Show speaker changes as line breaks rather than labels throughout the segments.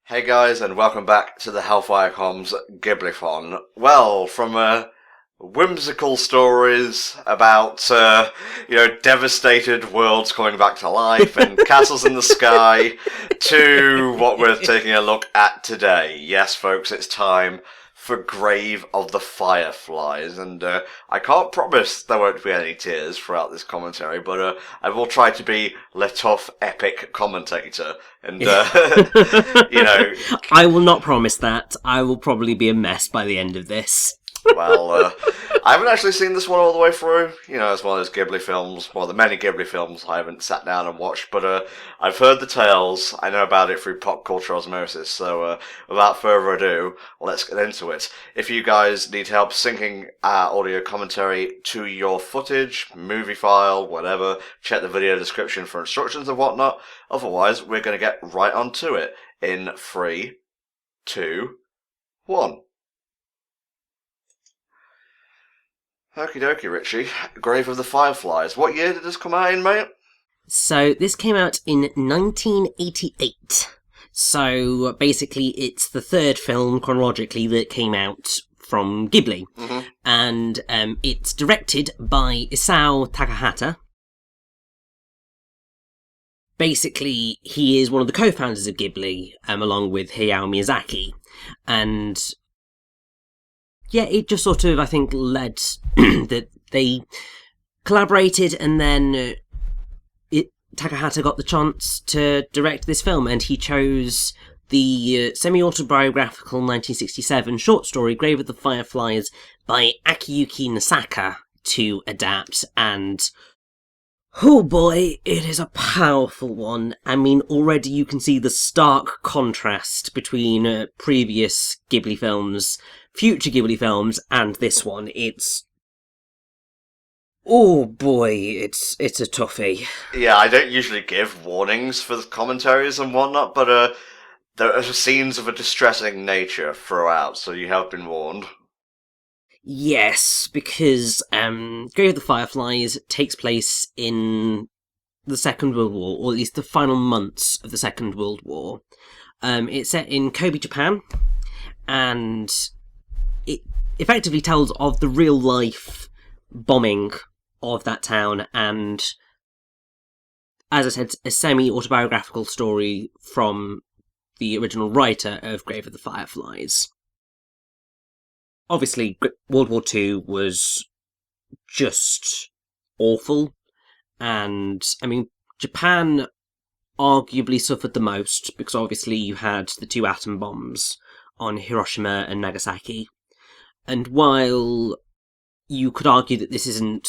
Hey guys, and welcome back to the HellfireComms Ghiblithon. Well, from whimsical stories about, devastated worlds coming back to life and castles in the sky, to what we're taking a look at today. Yes, folks, it's time for Grave of the Fireflies, and I can't promise there won't be any tears throughout this commentary, but I will try to be the tough, epic commentator, and,
I will not promise that. I will probably be a mess by the end of this.
Well, I haven't actually seen this one all the way through. It's one of those Ghibli films, well, the many Ghibli films I haven't sat down and watched, but I've heard the tales. I know about it through pop culture osmosis, so without further ado, let's get into it. If you guys need help syncing audio commentary to your footage, movie file, whatever, check the video description for instructions and whatnot. Otherwise, we're going to get right onto it in 3, 2, 1. Okie dokie, Richie. Grave of the Fireflies. What year did this come out in, mate?
So, this came out in 1988. So, basically, it's the third film, chronologically, that came out from Ghibli.
Mm-hmm.
And it's directed by Isao Takahata. Basically, he is one of the co-founders of Ghibli, along with Hayao Miyazaki. And yeah, it just sort of, I think, led that they collaborated, and then Takahata got the chance to direct this film, and he chose the semi-autobiographical 1967 short story Grave of the Fireflies by Akiyuki Nisaka to adapt, and oh boy, it is a powerful one. I mean, already you can see the stark contrast between previous Ghibli films, future Ghibli films, and this one. Oh boy, it's a toughie.
Yeah, I don't usually give warnings for the commentaries and whatnot, but there are scenes of a distressing nature throughout, so you have been warned.
Yes, because Grave of the Fireflies takes place in the Second World War, or at least the final months of the Second World War. It's set in Kobe, Japan, and it effectively tells of the real-life bombing of that town, and, as I said, a semi-autobiographical story from the original writer of Grave of the Fireflies. Obviously, World War II was just awful, and, I mean, Japan arguably suffered the most, because obviously you had the 2 atom bombs on Hiroshima and Nagasaki, and while you could argue that this isn't,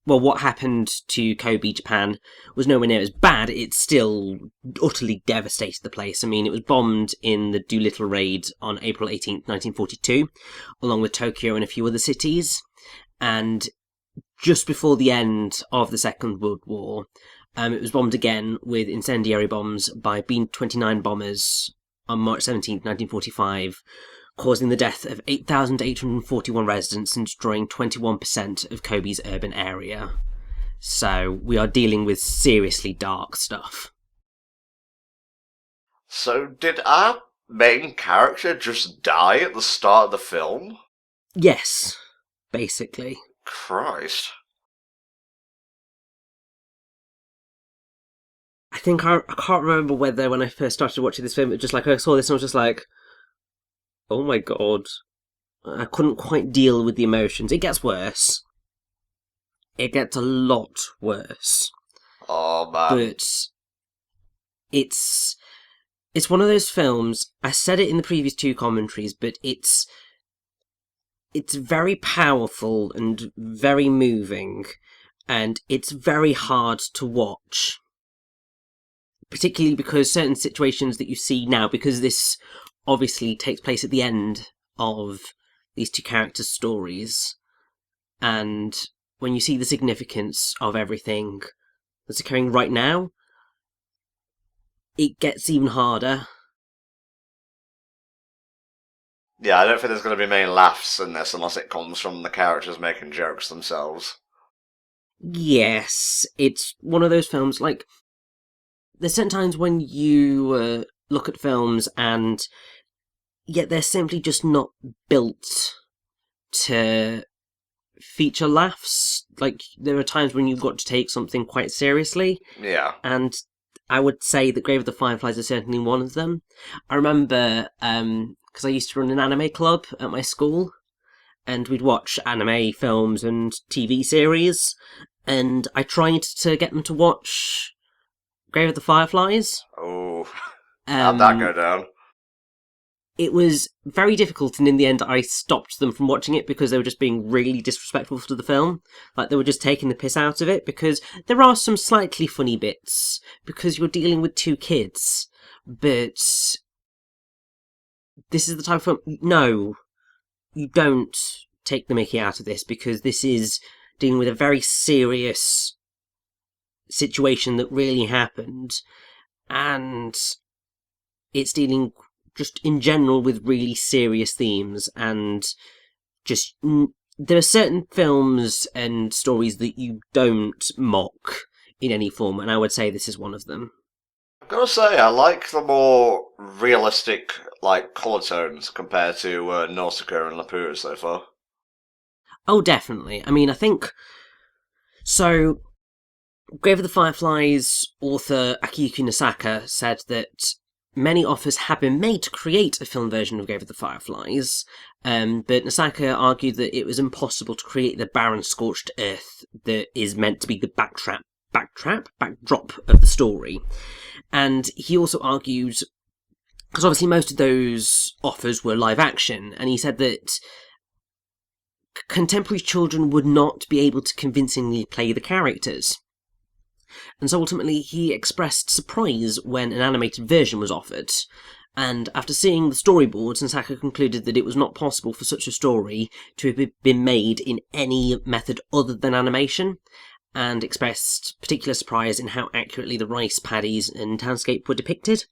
well, what happened to Kobe, Japan, was nowhere near as bad, it still utterly devastated the place. I mean, it was bombed in the Doolittle raid on April 18th, 1942, along with Tokyo and a few other cities, and just before the end of the Second World War, it was bombed again with incendiary bombs by B-29 bombers on March 17th, 1945, causing the death of 8,841 residents and destroying 21% of Kobe's urban area. So we are dealing with seriously dark stuff.
So did our main character just die at the start of the film?
Yes, basically.
Christ.
I think I can't remember whether when I first started watching this film, it was just like I saw this and I was just like, oh my god. I couldn't quite deal with the emotions. It gets worse. It gets a lot worse.
Oh man.
But it's one of those films, I said it in the previous 2 commentaries, but it's very powerful and very moving, and it's very hard to watch. Particularly because certain situations that you see now, because this obviously takes place at the end of these 2 characters' stories, and when you see the significance of everything that's occurring right now, it gets even harder.
Yeah, I don't think there's going to be many laughs in this unless it comes from the characters making jokes themselves.
Yes, it's one of those films, like, there's certain times when you look at films and yet they're simply just not built to feature laughs. Like, there are times when you've got to take something quite seriously.
Yeah.
And I would say that Grave of the Fireflies is certainly one of them. I remember, because I used to run an anime club at my school, and we'd watch anime films and TV series, and I tried to get them to watch Grave of the Fireflies.
Oh, how'd that go down?
It was very difficult, and in the end I stopped them from watching it because they were just being really disrespectful to the film. Like, they were just taking the piss out of it, because there are some slightly funny bits, because you're dealing with two kids, but this is the type of film... No, you don't take the mickey out of this, because this is dealing with a very serious situation that really happened, and it's dealing just in general with really serious themes, and just there are certain films and stories that you don't mock in any form, and I would say this is one of them.
I've got to say, I like the more realistic, like, colour tones compared to Nausicaa and Laputa so far.
Oh, definitely. I mean, I think... So, Grave of the Fireflies author Akiyuki Nosaka said that many offers have been made to create a film version of Grave of the Fireflies, but Nosaka argued that it was impossible to create the barren, scorched earth that is meant to be the backdrop of the story. And he also argued, because obviously most of those offers were live action, and he said that contemporary children would not be able to convincingly play the characters. And so ultimately he expressed surprise when an animated version was offered, and after seeing the storyboards, Nosaka concluded that it was not possible for such a story to have been made in any method other than animation, and expressed particular surprise in how accurately the rice paddies and townscape were depicted.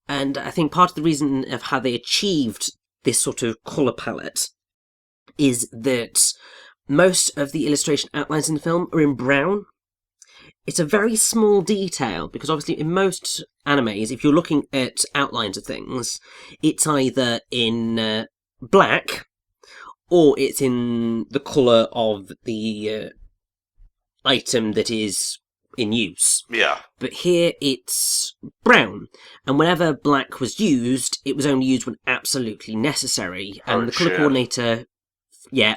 And I think part of the reason of how they achieved this sort of colour palette is that most of the illustration outlines in the film are in brown. It's a very small detail, because obviously in most animes, if you're looking at outlines of things, it's either in black, or it's in the colour of the item that is in use.
Yeah.
But here it's brown, and whenever black was used, it was only used when absolutely necessary. And the colour coordinator... Yeah.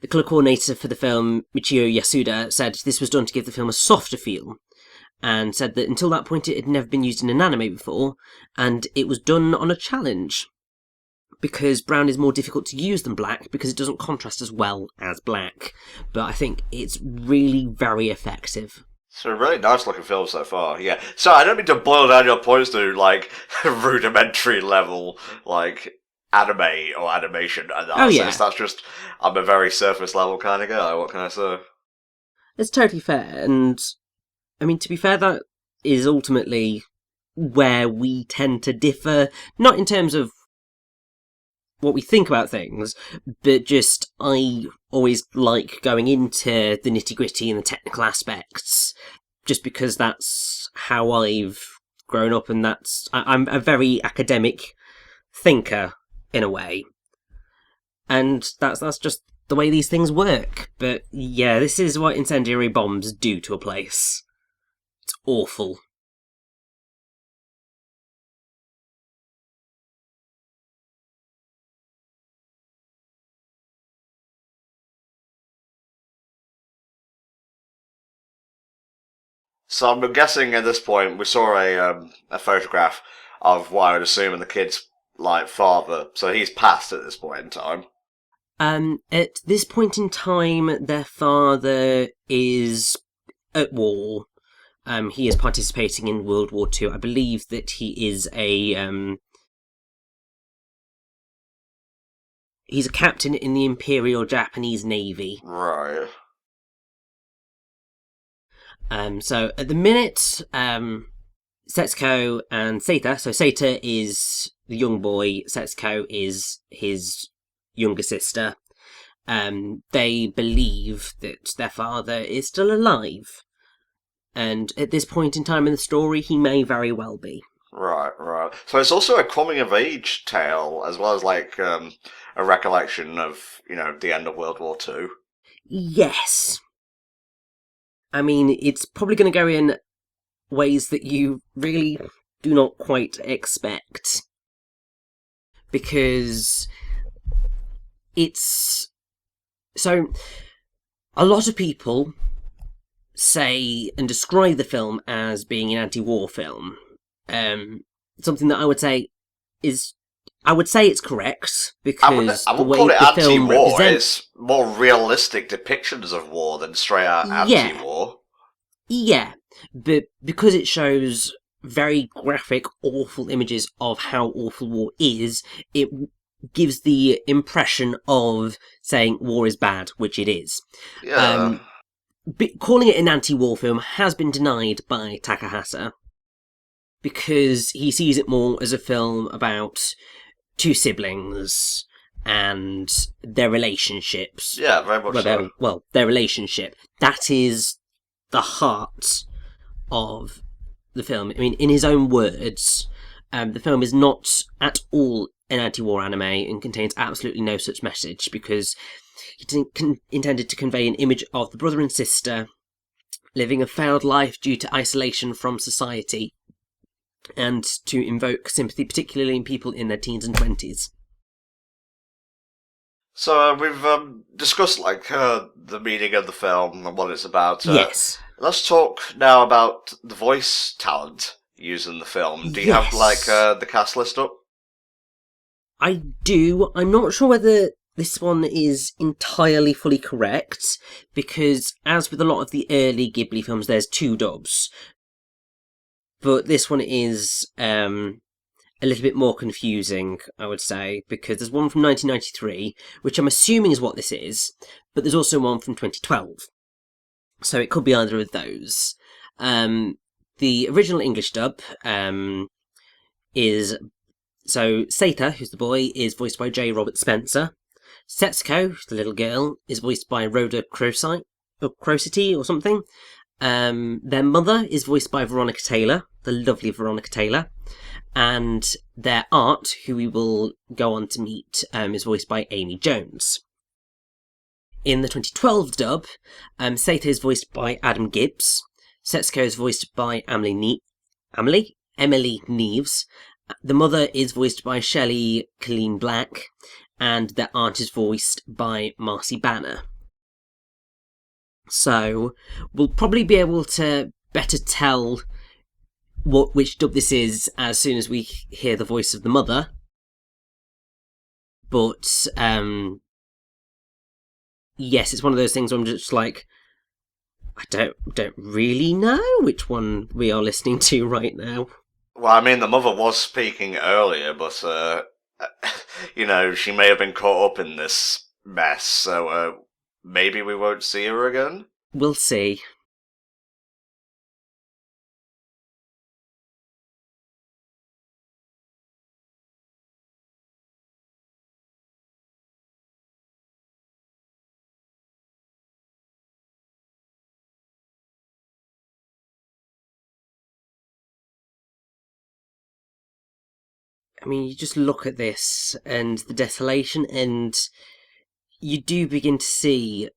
The colour coordinator for the film, Michio Yasuda, said this was done to give the film a softer feel, and said that until that point it had never been used in an anime before, and it was done on a challenge, because brown is more difficult to use than black, because it doesn't contrast as well as black. But I think it's really very effective.
It's a really nice looking film so far, yeah. So I don't mean to boil down your points to, like, rudimentary level, like, anime or animation analysis.
Yeah.
That's just, I'm a very surface level kind of guy, what can I say?
It's totally fair, and I mean, to be fair, that is ultimately where we tend to differ, not in terms of what we think about things, but just I always like going into the nitty-gritty and the technical aspects, just because that's how I've grown up, and I'm a very academic thinker in a way, and that's just the way these things work. But yeah, this is what incendiary bombs do to a place. It's awful.
So I'm guessing at this point we saw a photograph of what I would assume the kid's, like, father, so he's passed at this point in time.
At this point in time, their father is at war. He is participating in World War II. I believe that he is he's a captain in the Imperial Japanese Navy.
Right.
So at the minute, Setsuko and Seita. So Seita is the young boy. Setsuko is his younger sister. They believe that their father is still alive, and at this point in time in the story, he may very well be.
Right. So it's also a coming of age tale, as well as like a recollection of the end of World War Two.
Yes. I mean, it's probably going to go in ways that you really do not quite expect. Because it's. So, a lot of people say and describe the film as being an anti-war film. Something that I would say it's correct because
I
the
wouldn't
way
call it
the film
anti-war.
represents.
It's more realistic depictions of war than straight out
Yeah,
anti-war.
yeah, but because it shows very graphic, awful images of how awful war is, it gives the impression of saying war is bad, which it is.
Yeah.
Um, Calling it an anti-war film has been denied by Takahata because he sees it more as a film about two siblings and their relationships.
Yeah, very much so.
Their relationship. That is the heart of the film. I mean, in his own words, the film is not at all an anti-war anime and contains absolutely no such message because it intended to convey an image of the brother and sister living a failed life due to isolation from society and to invoke sympathy, particularly in people in their teens and 20s.
So we've discussed like the meaning of the film and what it's about.
Yes.
Let's talk now about the voice talent used in the film. Do you have like
Yes.
the cast list up?
I do. I'm not sure whether this one is entirely fully correct, because as with a lot of the early Ghibli films, there's two dubs. But this one is a little bit more confusing, I would say, because there's one from 1993, which I'm assuming is what this is, but there's also one from 2012. So it could be either of those. The original English dub is... So Seita, who's the boy, is voiced by J. Robert Spencer. Setsuko, the little girl, is voiced by Rhoda Crosity or something. Their mother is voiced by Veronica Taylor, the lovely Veronica Taylor. And their aunt, who we will go on to meet, is voiced by Amy Jones. In the 2012 dub, Seita is voiced by Adam Gibbs. Setsuko is voiced by Emily Neves. The mother is voiced by Shelley Colleen Black, and their aunt is voiced by Marcy Banner. So, we'll probably be able to better tell which dub this is as soon as we hear the voice of the mother. But, yes, it's one of those things where I'm just like, I don't really know which one we are listening to right now.
Well, I mean, the mother was speaking earlier, but she may have been caught up in this mess, so maybe we won't see her again.
We'll see. I mean, you just look at this and the desolation, and you do begin to see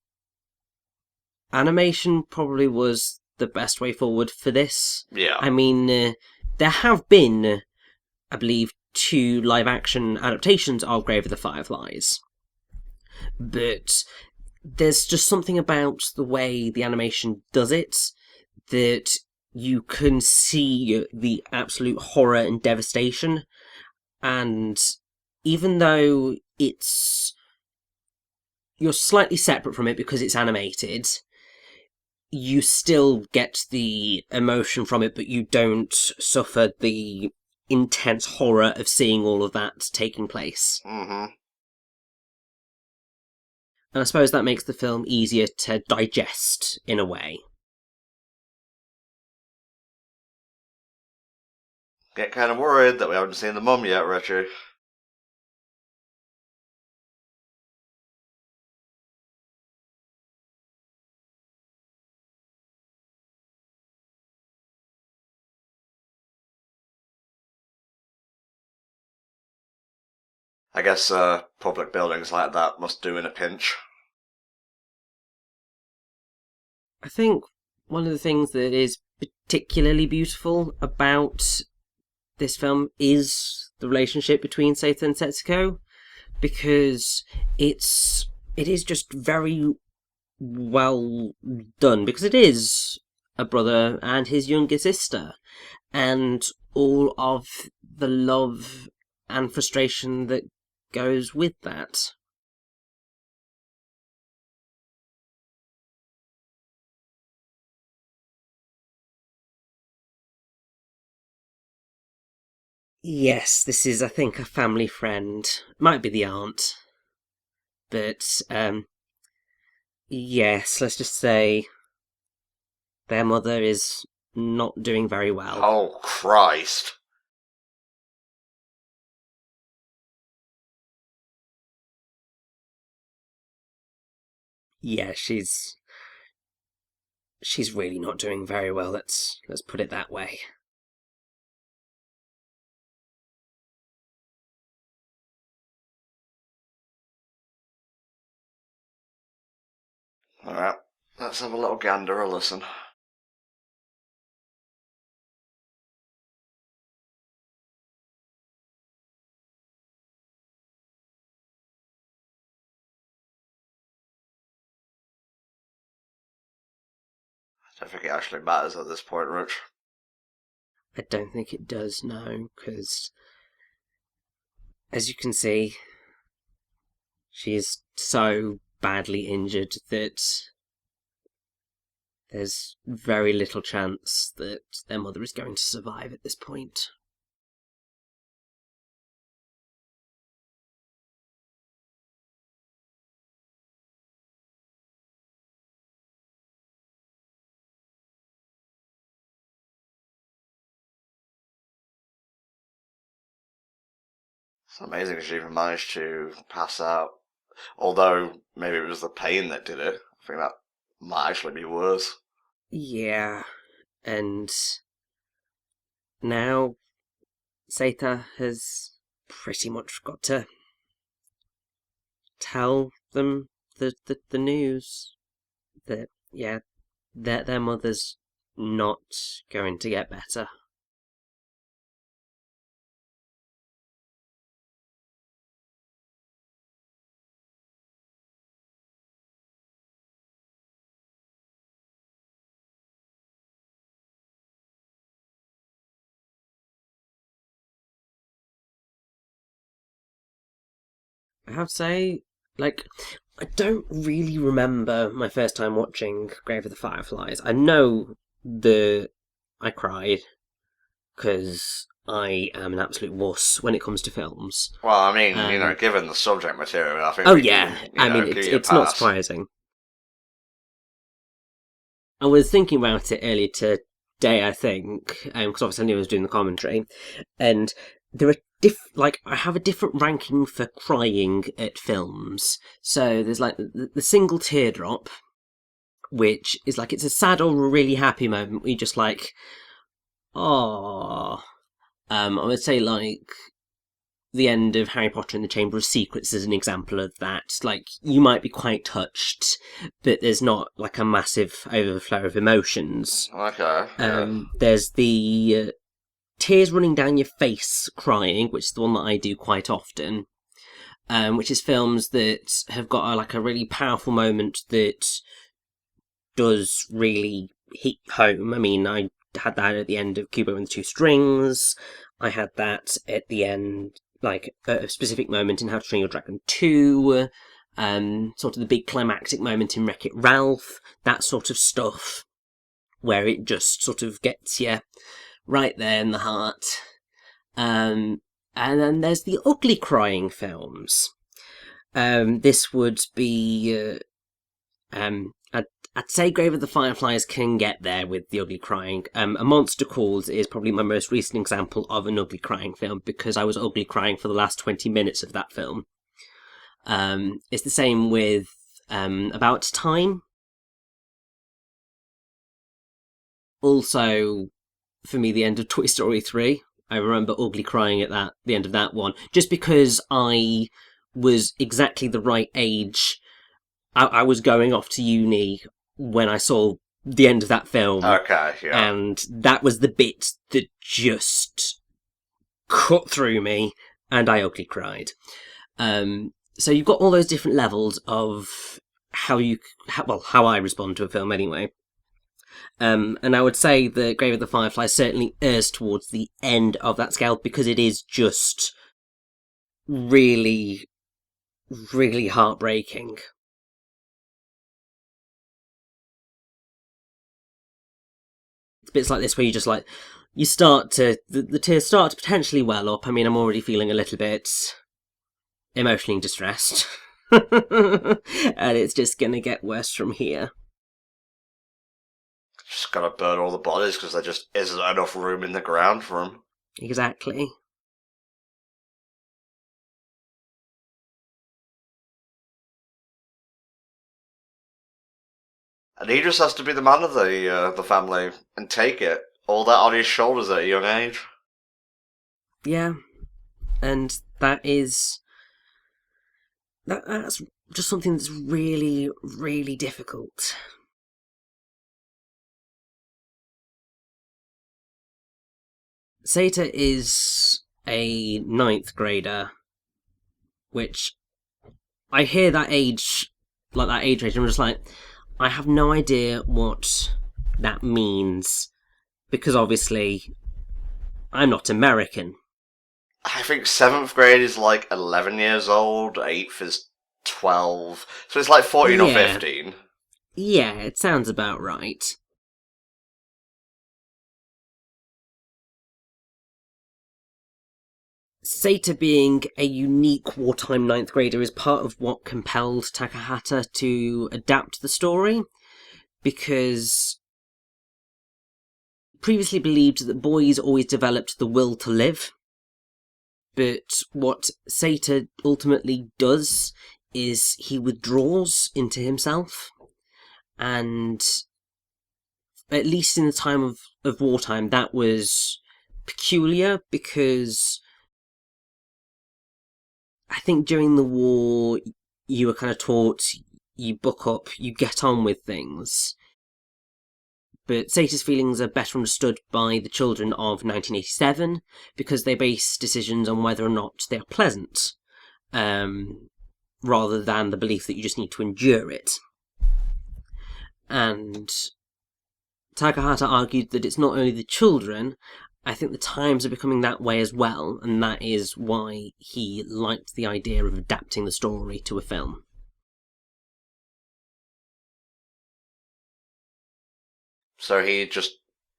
animation probably was the best way forward for this.
Yeah.
I mean, there have been, I believe, 2 live-action adaptations of Grave of the Fireflies. But there's just something about the way the animation does it that you can see the absolute horror and devastation. And even though you're slightly separate from it because it's animated, you still get the emotion from it, but you don't suffer the intense horror of seeing all of that taking place.
Mm-hmm.
And I suppose that makes the film easier to digest in a way.
Get kind of worried that we haven't seen the mum yet, Richie. I guess public buildings like that must do in a pinch.
I think one of the things that is particularly beautiful about this film is the relationship between Seita and Setsuko, because it is just very well done, because it is a brother and his younger sister, and all of the love and frustration that goes with that. Yes, this is, I think, a family friend. Might be the aunt. But, yes, let's just say their mother is not doing very well.
Oh, Christ.
Yeah, she's really not doing very well, let's put it that way.
Alright, let's have a little gander or listen. I don't think it actually matters at this point, Rich.
I don't think it does, no, because, as you can see, she is so badly injured that there's very little chance that their mother is going to survive at this point.
It's amazing she even managed to pass out. Although, maybe it was the pain that did it. I think that might actually be worse.
Yeah, and now Seita has pretty much got to tell them the news that, yeah, their mother's not going to get better. I have to say, like, I don't really remember my first time watching Grave of the Fireflies. I know that I cried, because I am an absolute wuss when it comes to films.
Well, I mean, given the subject material, I think.
Oh yeah, I mean, it's not
pass.
surprising. I was thinking about it earlier today, I think, because obviously I knew I was doing the commentary, and there are I have a different ranking for crying at films. So there's like the single teardrop, which is like, it's a sad or a really happy moment where you're just like, oh. I would say like the end of Harry Potter and the Chamber of Secrets is an example of that. Like, you might be quite touched, but there's not like a massive overflow of emotions.
Okay. Yeah.
There's the tears running down your face crying, which is the one that I do quite often, which is films that have got a really powerful moment that does really hit home. I mean, I had that at the end of Kubo and the Two Strings. I had that at the end, like a specific moment in How to Train Your Dragon 2, sort of the big climactic moment in Wreck-It Ralph, that sort of stuff, where it just sort of gets you right there in the heart. And then there's the ugly crying films. This would be, I'd say Grave of the Fireflies can get there with the ugly crying. A Monster Calls is probably my most recent example of an ugly crying film, because I was ugly crying for the last 20 minutes of that film. It's the same with About Time. Also, for me, the end of Toy Story 3. I remember ugly crying at the end of that one, just because I was exactly the right age. I was going off to uni when I saw the end of that film.
Okay, yeah.
And that was the bit that just cut through me, and I ugly cried. So you've got all those different levels of how I respond to a film anyway. And I would say that Grave of the Fireflies certainly errs towards the end of that scale, because it is just really, really heartbreaking. It's bits like this where you just like, the tears start to potentially well up. I mean, I'm already feeling a little bit emotionally distressed. And it's just gonna get worse from here.
Just gotta burn all the bodies because there just isn't enough room in the ground for them.
Exactly.
And he just has to be the man of the family and take it. All that on his shoulders at a young age.
Yeah. And that's just something that's really, really difficult. Seita is a 9th grader, which I hear that age range, and I'm just like, I have no idea what that means, because obviously I'm not American.
I think 7th grade is like 11 years old, 8th is 12, so it's like 14 or 15.
Yeah, it sounds about right. Seita being a unique wartime 9th grader is part of what compelled Takahata to adapt the story, because previously believed that boys always developed the will to live, but what Seita ultimately does is he withdraws into himself, and at least in the time of wartime, that was peculiar, because I think during the war, you were kind of taught, you buck up, you get on with things. But Seita's feelings are better understood by the children of 1987, because they base decisions on whether or not they are pleasant, rather than the belief that you just need to endure it. And Takahata argued that it's not only the children, I think the times are becoming that way as well, and that is why he liked the idea of adapting the story to a film.
So he just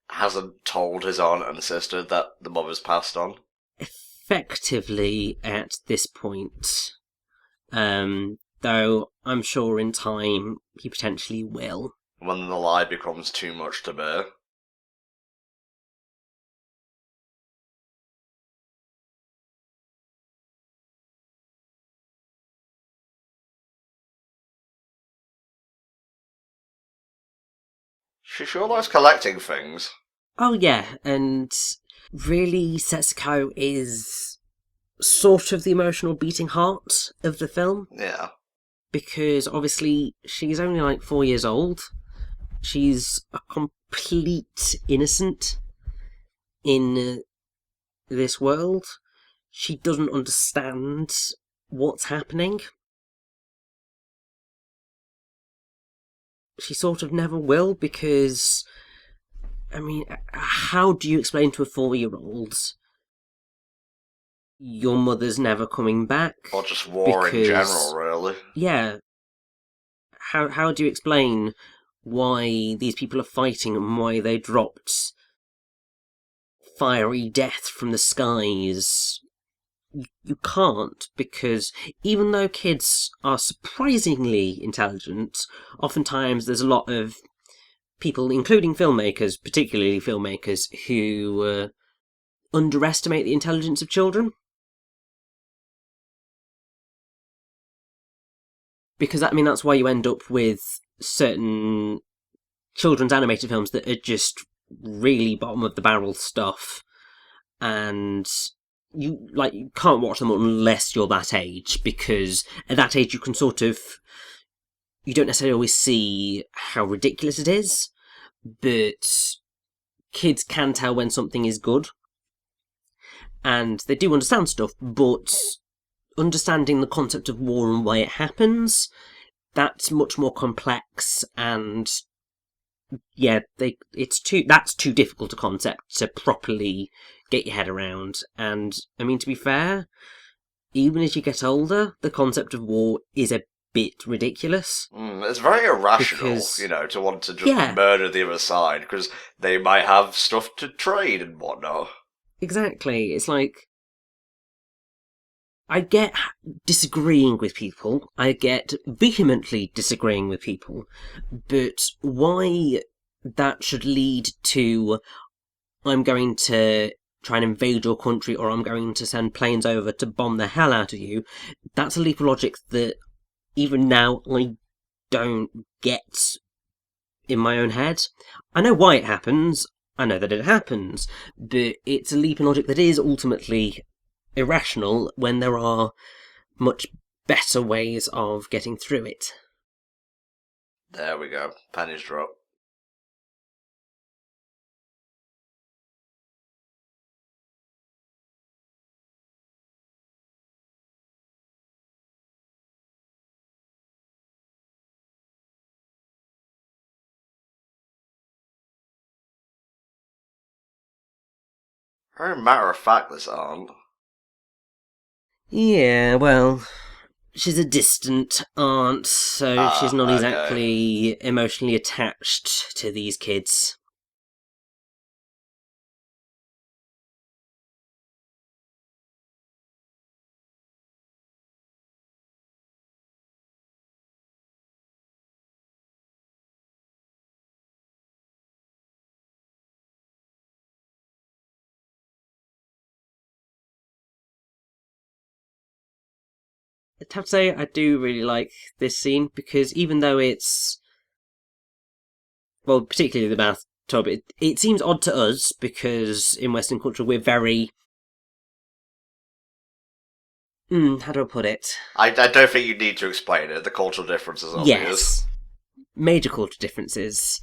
hasn't told his aunt and sister that the mother's passed on?
Effectively, at this point. Though I'm sure in time he potentially will.
When the lie becomes too much to bear. She sure likes collecting things.
Oh yeah, and really Setsuko is sort of the emotional beating heart of the film.
Yeah.
Because obviously she's only like 4 years old. She's a complete innocent in this world. She doesn't understand what's happening. She sort of never will, because, I mean, how do you explain to a 4-year-old your mother's never coming back?
Or just war in general, really.
Yeah. How do you explain why these people are fighting and why they dropped fiery death from the skies? You can't, because even though kids are surprisingly intelligent, oftentimes there's a lot of people, including filmmakers, particularly filmmakers, who underestimate the intelligence of children. Because, I mean, that's why you end up with certain children's animated films that are just really bottom of the barrel stuff. and you can't watch them unless you're that age, because at that age you can you don't necessarily always see how ridiculous it is, but kids can tell when something is good, and they do understand stuff, but understanding the concept of war and why it happens, that's much more complex, and yeah, that's too difficult a concept to properly get your head around. And I mean, to be fair, even as you get older, the concept of war is a bit ridiculous.
It's very irrational, to want to just murder the other side, because they might have stuff to trade and whatnot.
Exactly. It's like, I get disagreeing with people, I get vehemently disagreeing with people, but why that should lead to, I'm going to try and invade your country, or I'm going to send planes over to bomb the hell out of you, that's a leap of logic that even now I don't get in my own head. I know why it happens, I know that it happens, but it's a leap in logic that is ultimately irrational when there are much better ways of getting through it.
There we go. Pennies drop. Very matter of fact, this aunt.
Yeah, well, she's a distant aunt, so she's not exactly emotionally attached to these kids. I have to say, I do really like this scene, because even though it's, well, particularly the bathtub, it seems odd to us, because in Western culture we're very, how do I put it?
I don't think you need to explain it. The cultural differences are obvious.
Yes, major cultural differences,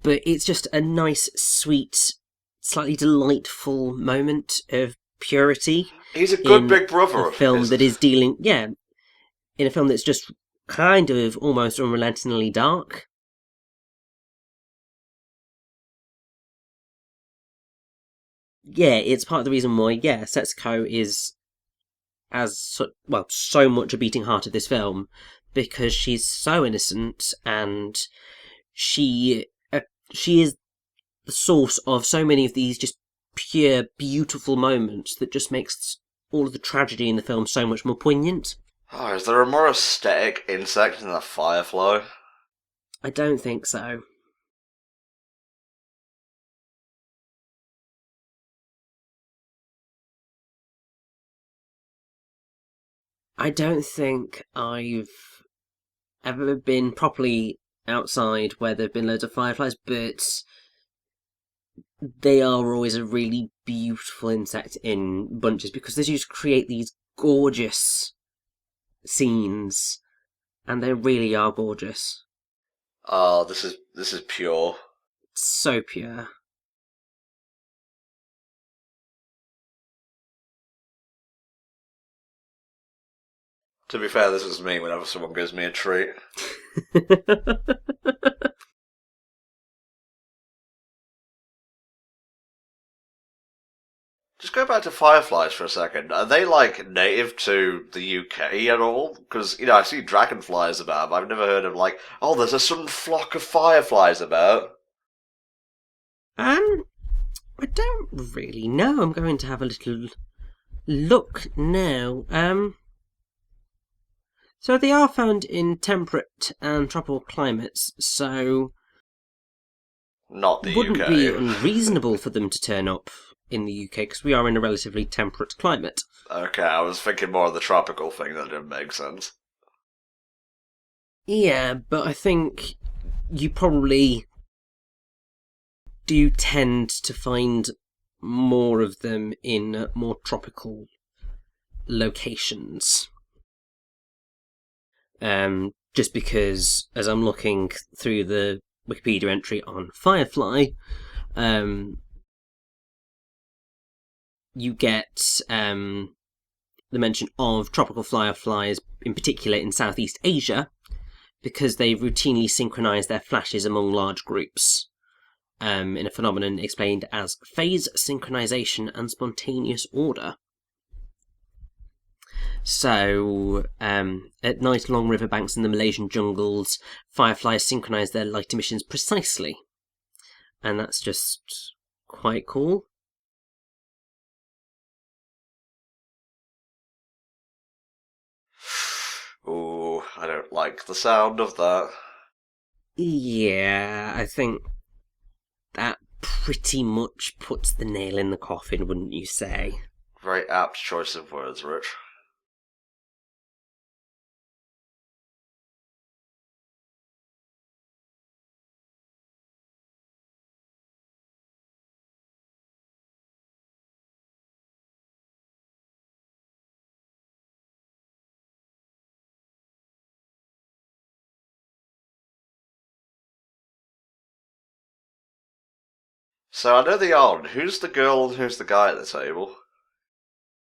but it's just a nice, sweet, slightly delightful moment of purity.
He's a good big brother.
A film that is dealing, in a film that's just kind of almost unrelentingly dark. Yeah, it's part of the reason why, Setsuko is so much a beating heart of this film, because she's so innocent, and she is the source of so many of these just pure, beautiful moments that just makes all of the tragedy in the film so much more poignant.
Oh, is there a more aesthetic insect than a firefly?
I don't think so. I don't think I've ever been properly outside where there have been loads of fireflies, but they are always a really beautiful insect in bunches, because they just create these gorgeous scenes, and they really are gorgeous.
Oh, this is pure.
So pure.
To be fair, this is me whenever someone gives me a treat. Just go back to Fireflies for a second. Are they, native to the UK at all? Because, I see dragonflies about, but I've never heard of, there's a sudden flock of fireflies about.
I don't really know. I'm going to have a little look now. So they are found in temperate and tropical climates, so
not the
wouldn't
UK.
be unreasonable for them to turn up in the UK, because we are in a relatively temperate climate.
Okay, I was thinking more of the tropical thing. That didn't make sense.
Yeah, but I think you probably do tend to find more of them in more tropical locations. Just because, as I'm looking through the Wikipedia entry on Firefly, you get the mention of tropical fireflies, in particular in Southeast Asia, because they routinely synchronize their flashes among large groups, in a phenomenon explained as phase synchronization and spontaneous order. So, at night along riverbanks in the Malaysian jungles, fireflies synchronize their light emissions precisely. And that's just quite cool.
Ooh, I don't like the sound of that.
Yeah, I think that pretty much puts the nail in the coffin, wouldn't you say?
Very apt choice of words, Rich. So I know the yarn. Who's the girl and who's the guy at the table?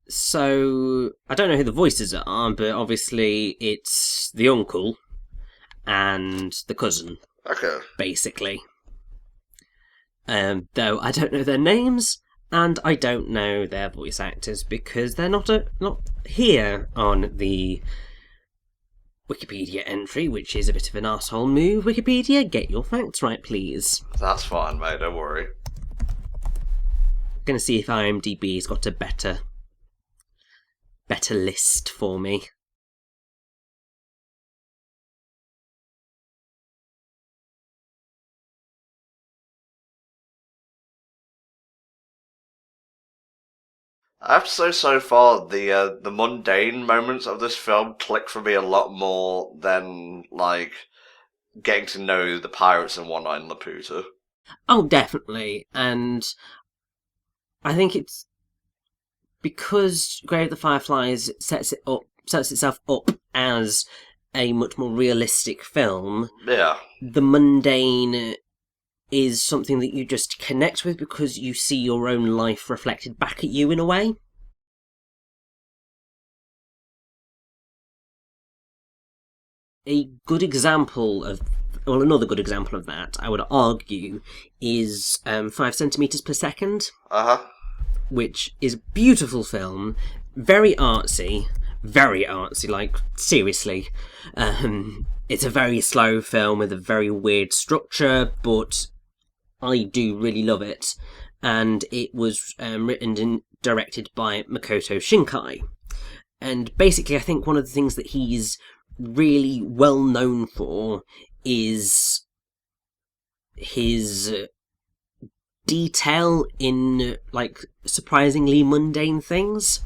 So, I don't know who the voices are, but obviously it's the uncle and the cousin,
Okay.
basically. Though I don't know their names, and I don't know their voice actors, because they're not here on the Wikipedia entry, which is a bit of an arsehole move. Wikipedia, get your facts right, please.
That's fine, mate, don't worry.
Gonna see if IMDb's got a better list for me.
I have to say, so far, the mundane moments of this film click for me a lot more than, like, getting to know the pirates in One Night in Laputa.
Oh, definitely, and I think it's because Grave of the Fireflies sets itself up as a much more realistic film.
Yeah.
The mundane is something that you just connect with because you see your own life reflected back at you in a way. A good example of, well, another good example of that, I would argue, is 5 centimeters per second.
Uh-huh.
Which is a beautiful film, very artsy, like, seriously. It's a very slow film with a very weird structure, but I do really love it. And it was written and directed by Makoto Shinkai. And basically, I think one of the things that he's really well known for is his detail in, like, surprisingly mundane things.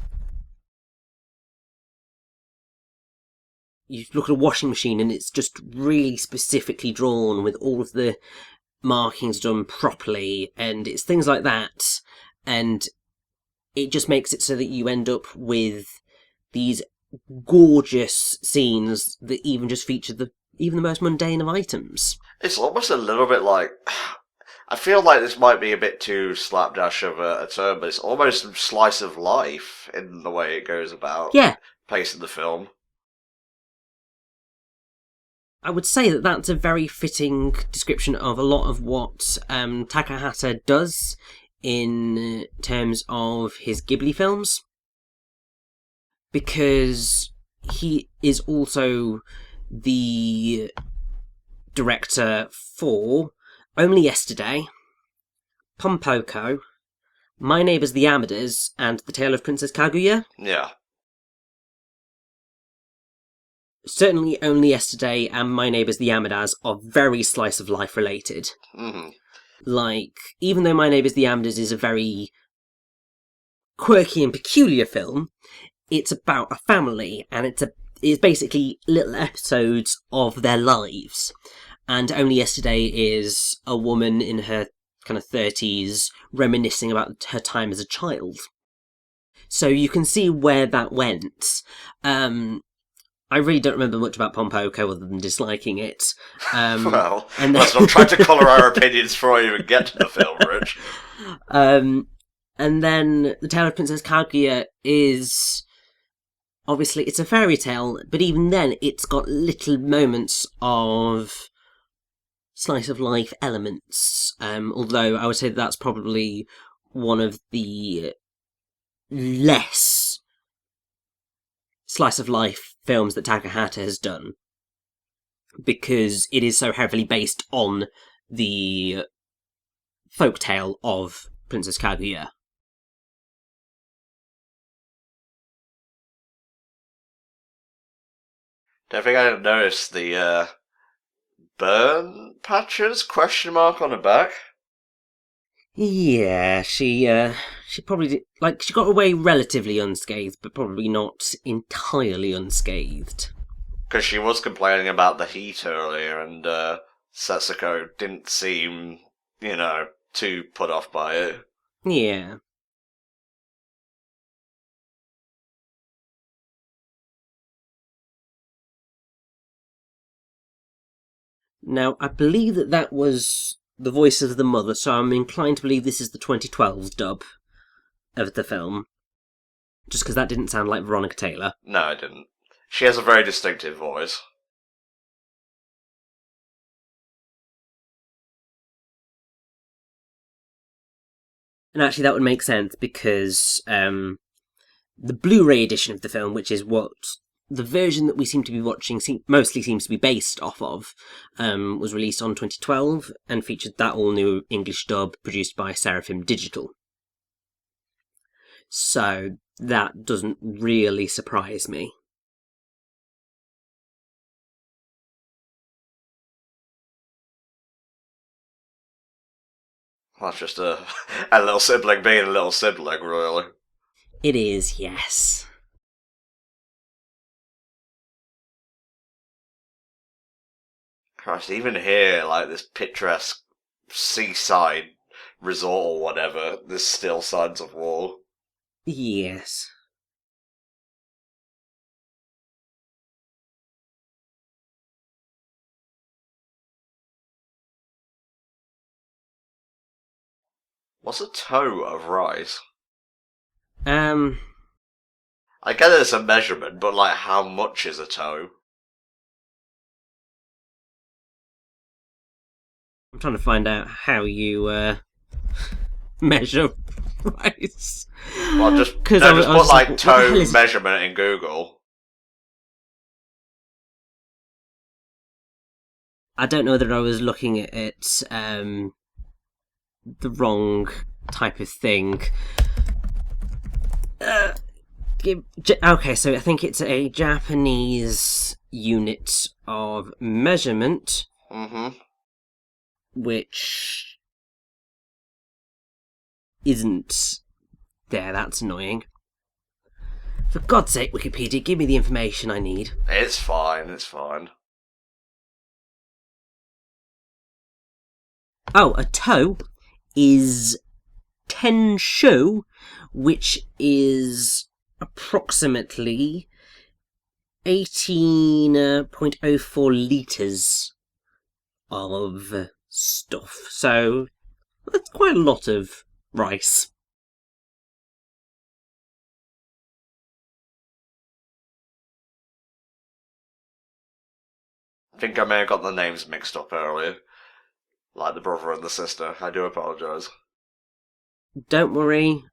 You look at a washing machine and it's just really specifically drawn with all of the markings done properly, and it's things like that, and it just makes it so that you end up with these gorgeous scenes that even just feature even the most mundane of items.
It's almost a little bit like... I feel like this might be a bit too slapdash of a term, but it's almost a slice of life in the way it goes about pacing the film.
I would say that that's a very fitting description of a lot of what Takahata does in terms of his Ghibli films, because he is also the director for Only Yesterday, Pompoko, My Neighbours the Yamadas, and The Tale of Princess Kaguya.
Yeah.
Certainly Only Yesterday and My Neighbours the Yamadas are very slice of life related.
Mm-hmm.
Like, even though My Neighbours the Yamadas is a very quirky and peculiar film, it's about a family, and it's basically little episodes of their lives. And Only Yesterday is a woman in her kind of 30s, reminiscing about her time as a child. So you can see where that went. I really don't remember much about Pompoko other than disliking it.
Well, let's not try to colour our opinions before we even get to the film, Rich.
And then The Tale of Princess Kaguya is... Obviously, it's a fairy tale, but even then, it's got little moments of slice-of-life elements. Although I would say that's probably one of the less slice-of-life films that Takahata has done, because it is so heavily based on the folktale of Princess Kaguya.
Don't think I noticed the burn patches question mark on her back.
Yeah, she probably did, like, she got away relatively unscathed, but probably not entirely unscathed.
Because she was complaining about the heat earlier, and Setsuko didn't seem, too put off by it.
Yeah. Now, I believe that was the voice of the mother, so I'm inclined to believe this is the 2012 dub of the film. Just because that didn't sound like Veronica Taylor.
No, it didn't. She has a very distinctive voice.
And actually that would make sense, because the Blu-ray edition of the film, which is what the version that we seem to be watching mostly seems to be based off of, was released on 2012 and featured that all-new English dub produced by Seraphim Digital. So that doesn't really surprise me.
Well, that's just a little sibling being a little sibling, really.
It is, yes.
Christ, even here, like this picturesque seaside resort or whatever, there's still signs of war.
Yes.
What's a toe of rice?
I
get it's a measurement, but like, how much is a toe?
I'm trying to find out how you measure rice.
Well, just put like toe measurement in Google.
I don't know that I was looking at it the wrong type of thing. Okay, so I think it's a Japanese unit of measurement.
Mm-hmm.
Which isn't there. That's annoying. For God's sake, Wikipedia, give me the information I need.
It's fine, it's fine.
Oh, a toe is tensho, which is approximately 18.04 litres of stuff. So that's quite a lot of rice.
I think I may have got the names mixed up earlier. Like the brother and the sister. I do apologise.
Don't worry.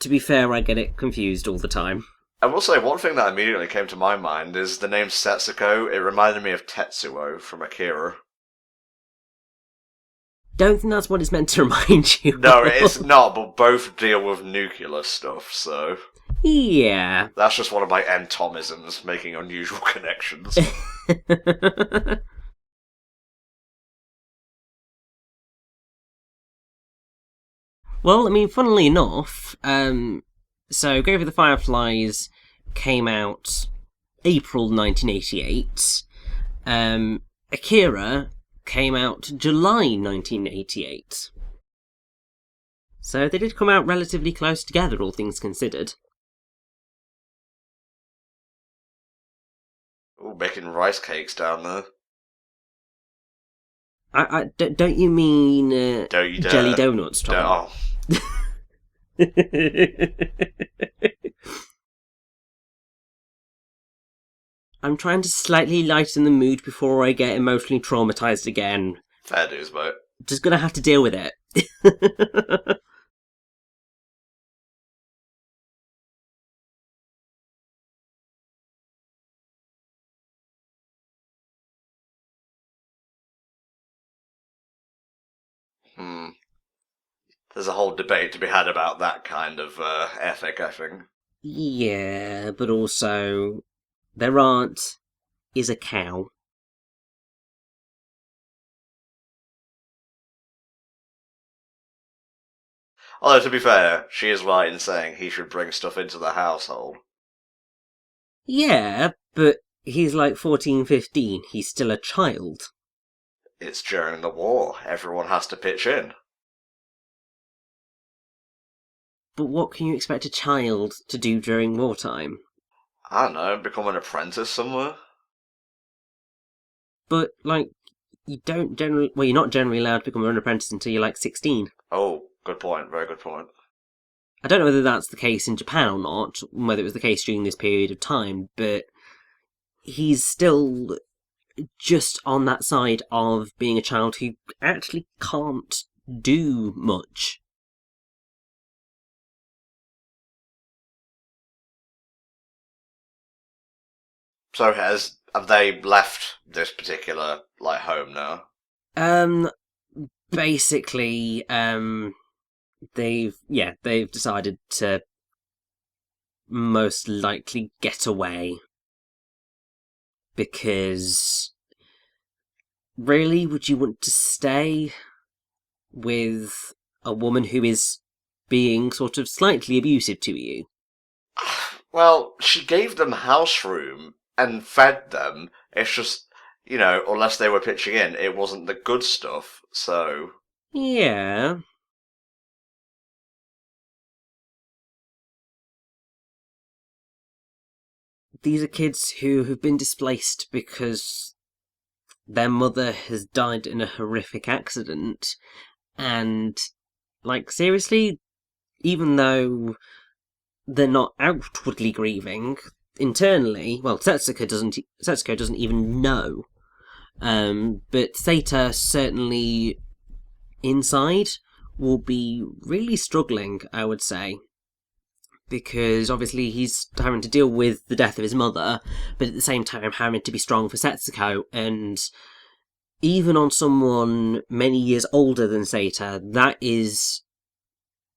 To be fair, I get it confused all the time.
I will say, one thing that immediately came to my mind is the name Setsuko. It reminded me of Tetsuo from Akira.
Don't think that's what it's meant to remind you
No,
of.
it's not, but both deal with nuclear stuff, so...
Yeah.
That's just one of my NTomisms, making unusual connections.
Well, I mean, funnily enough, so Go for the Fireflies came out April 1988. Akira came out July 1988. So they did come out relatively close together, all things considered.
Ooh, making rice cakes down there.
Don't you mean
Don't you dare.
jelly donuts, Tom?
Oh.
I'm trying to slightly lighten the mood before I get emotionally traumatized again.
Fair dues, mate.
Just gonna have to deal with it.
There's a whole debate to be had about that kind of ethic, I think.
Yeah, but also, their aunt is a cow.
Although, to be fair, she is right in saying he should bring stuff into the household.
Yeah, but he's like 14, 15. He's still a child.
It's during the war. Everyone has to pitch in.
But what can you expect a child to do during wartime?
I don't know, become an apprentice somewhere?
But, like, you don't generally... Well, you're not generally allowed to become an apprentice until you're like 16.
Oh, good point, very good point.
I don't know whether that's the case in Japan or not, whether it was the case during this period of time, but he's still just on that side of being a child who actually can't do much.
So have they left this particular home now?
Basically, they've decided to most likely get away. Because really, would you want to stay with a woman who is being sort of slightly abusive to you?
Well, she gave them house room and fed them. It's just, unless they were pitching in, it wasn't the good stuff, so...
Yeah. These are kids who have been displaced because their mother has died in a horrific accident. And, like, seriously, even though they're not outwardly grieving, internally, well, Setsuko doesn't even know. But Seita certainly inside will be really struggling, I would say. Because obviously he's having to deal with the death of his mother, but at the same time having to be strong for Setsuko, and even on someone many years older than Seita, that is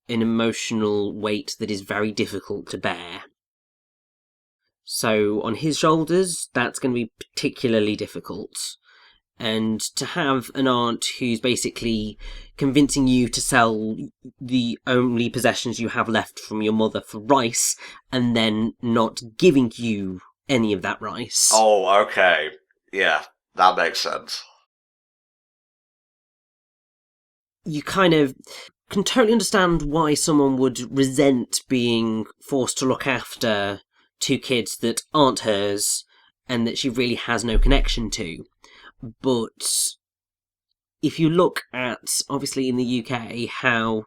an emotional weight that is very difficult to bear. So on his shoulders, that's going to be particularly difficult. And to have an aunt who's basically convincing you to sell the only possessions you have left from your mother for rice, and then not giving you any of that rice.
Oh, okay. Yeah, that makes sense.
You kind of can totally understand why someone would resent being forced to look after two kids that aren't hers, and that she really has no connection to. But if you look at, obviously in the UK, how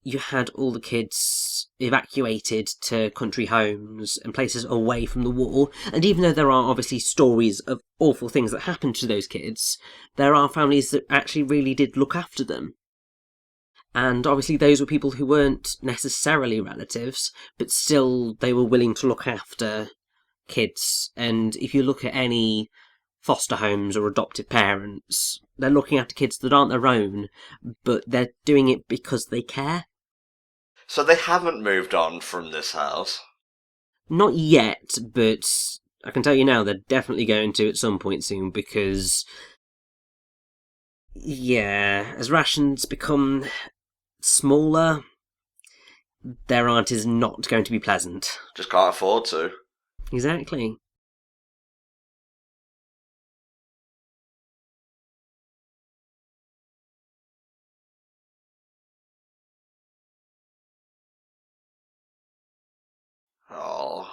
you had all the kids evacuated to country homes and places away from the war, and even though there are obviously stories of awful things that happened to those kids, there are families that actually really did look after them. And obviously those were people who weren't necessarily relatives, but still they were willing to look after kids. And if you look at any foster homes or adoptive parents, they're looking after kids that aren't their own, but they're doing it because they care.
So they haven't moved on from this house?
Not yet, but I can tell you now they're definitely going to at some point soon, because yeah, as rations become smaller, their aunt is not going to be pleasant.
Just can't afford to.
Exactly.
Oh.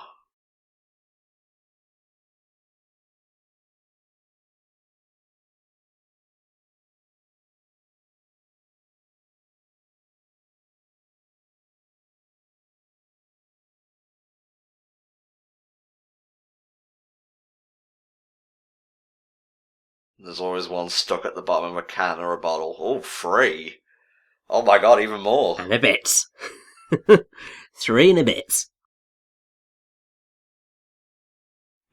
There's always one stuck at the bottom of a can or a bottle. Oh, 3. Oh my god, even more.
And a bit. 3 and a bit.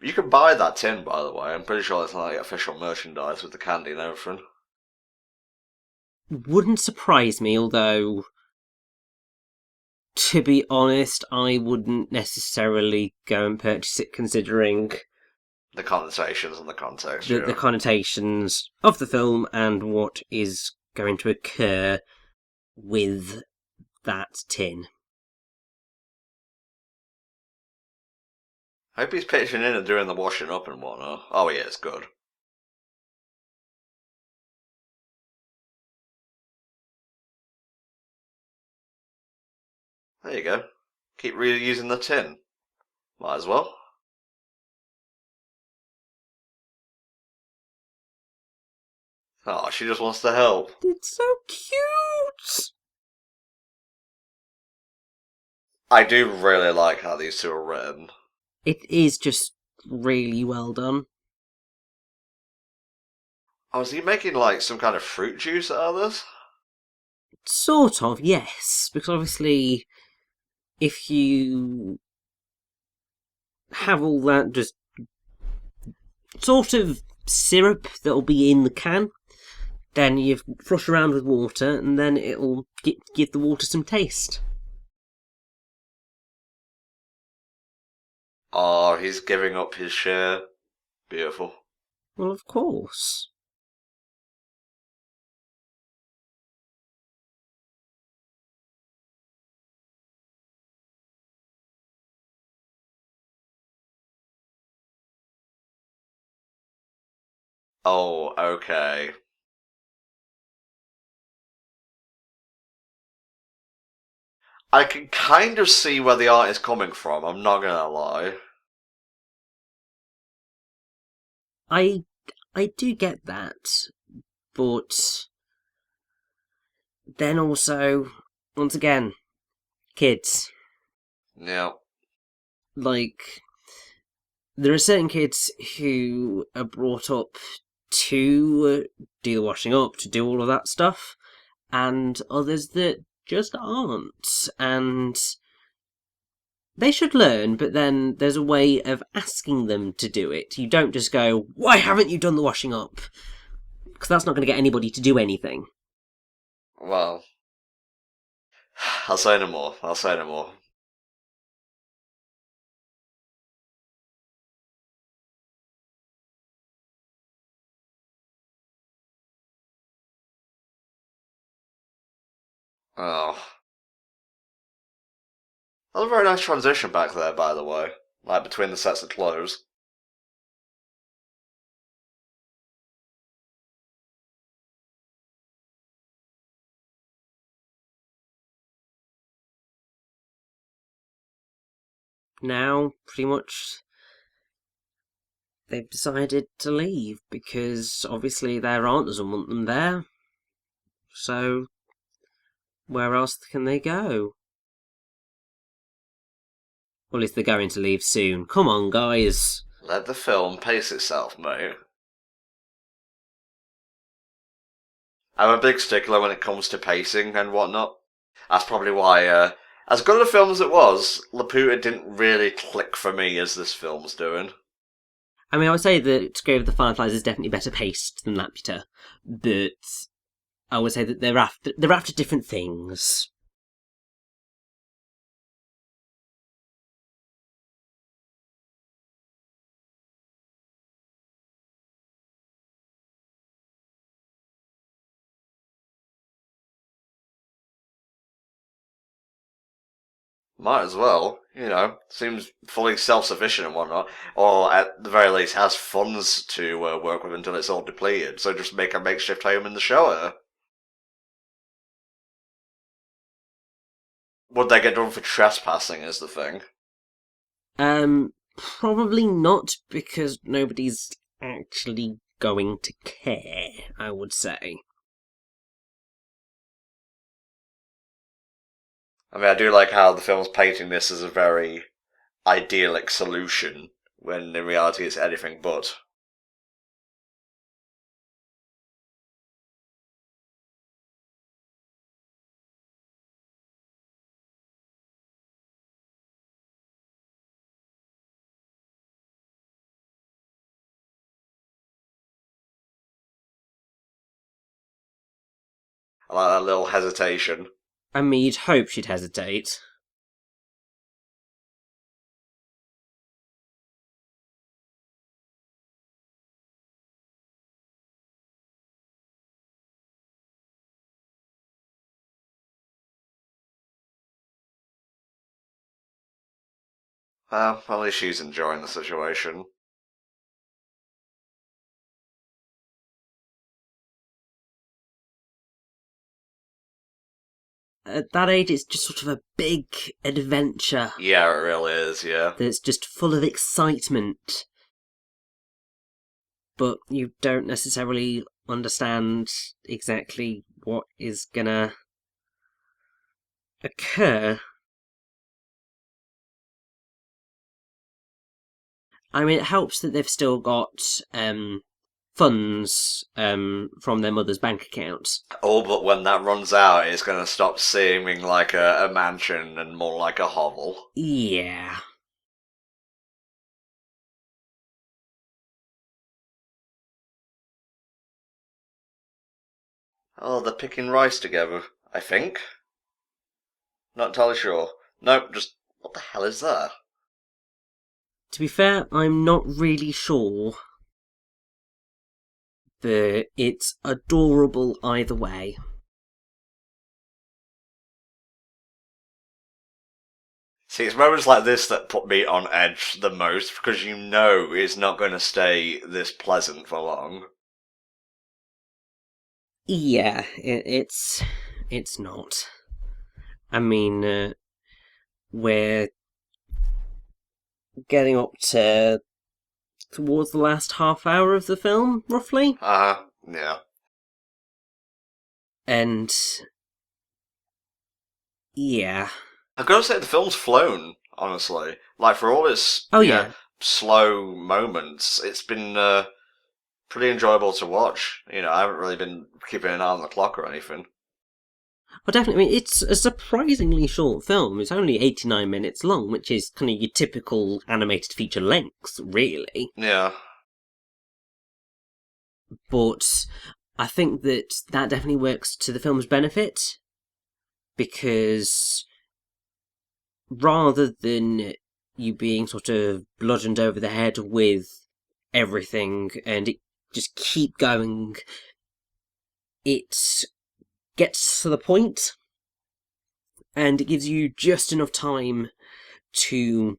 You can buy that tin, by the way. I'm pretty sure it's like official merchandise with the candy and everything.
Wouldn't surprise me, although, to be honest, I wouldn't necessarily go and purchase it considering
The connotations and the context.
the connotations of the film and what is going to occur with that tin.
I hope he's pitching in and doing the washing up and whatnot. Oh yeah, it's good. There you go. Keep reusing the tin. Might as well. Oh, she just wants to help.
It's so cute!
I do really like how these two are written.
It is just really well done.
Oh, is he making like some kind of fruit juice out of this?
Sort of, yes. Because obviously, if you have all that just sort of syrup that'll be in the can, then you flush around with water, and then it'll give the water some taste.
Oh, he's giving up his share. Beautiful.
Well, of course.
Oh, okay. I can kind of see where the art is coming from, I'm not gonna lie.
I do get that, but then also, once again, kids.
Yeah.
Like, there are certain kids who are brought up to do the washing up, to do all of that stuff, and others that just aren't. And they should learn, but then there's a way of asking them to do it. You don't just go, "Why haven't you done the washing up?" Because that's not going to get anybody to do anything.
Well. I'll say no more. I'll say no more. Oh. That was a very nice transition back there, by the way. Like, between the sets of clothes.
Now, pretty much, they've decided to leave because obviously their aunt doesn't want them there. So, where else can they go? Well, at least they're going to leave soon. Come on, guys.
Let the film pace itself, mate. I'm a big stickler when it comes to pacing and whatnot. That's probably why, as good a film as it was, Laputa didn't really click for me as this film's doing.
I mean, I would say that Grave of the Fireflies is definitely better paced than Laputa, but I would say that they're after different things.
Might as well, you know, seems fully self-sufficient and whatnot, or at the very least has funds to work with until it's all depleted, so just make a makeshift home in the shower. Would they get done for trespassing is the thing.
Probably not, because nobody's actually going to care, I would say.
I mean, I do like how the film's painting this as a very idyllic solution, when in reality it's anything but. I like that little hesitation.
I mean, you'd hope she'd hesitate.
Well, at least she's enjoying the situation.
At that age, it's just sort of a big adventure
Yeah, it really is, yeah.
that's just full of excitement. But you don't necessarily understand exactly what is gonna occur. I mean, it helps that they've still got funds from their mother's bank account.
Oh, but when that runs out, it's going to stop seeming like a mansion and more like a hovel.
Yeah.
Oh, they're picking rice together, I think. Not entirely sure. Nope, just what the hell is that?
To be fair, I'm not really sure. But it's adorable either way.
See, it's moments like this that put me on edge the most, because you know it's not going to stay this pleasant for long.
Yeah, it's not. I mean, we're getting up to towards the last half hour of the film, roughly,
Yeah.
and yeah.
I've got to say, the film's flown, honestly. Like, for all its,
Oh yeah.
slow moments, it's been, pretty enjoyable to watch. I haven't really been keeping an eye on the clock or anything.
Well, definitely. I mean, it's a surprisingly short film. It's only 89 minutes long, which is kind of your typical animated feature length, really.
Yeah.
But I think that definitely works to the film's benefit, because rather than you being sort of bludgeoned over the head with everything and it just keep going, it gets to the point and it gives you just enough time to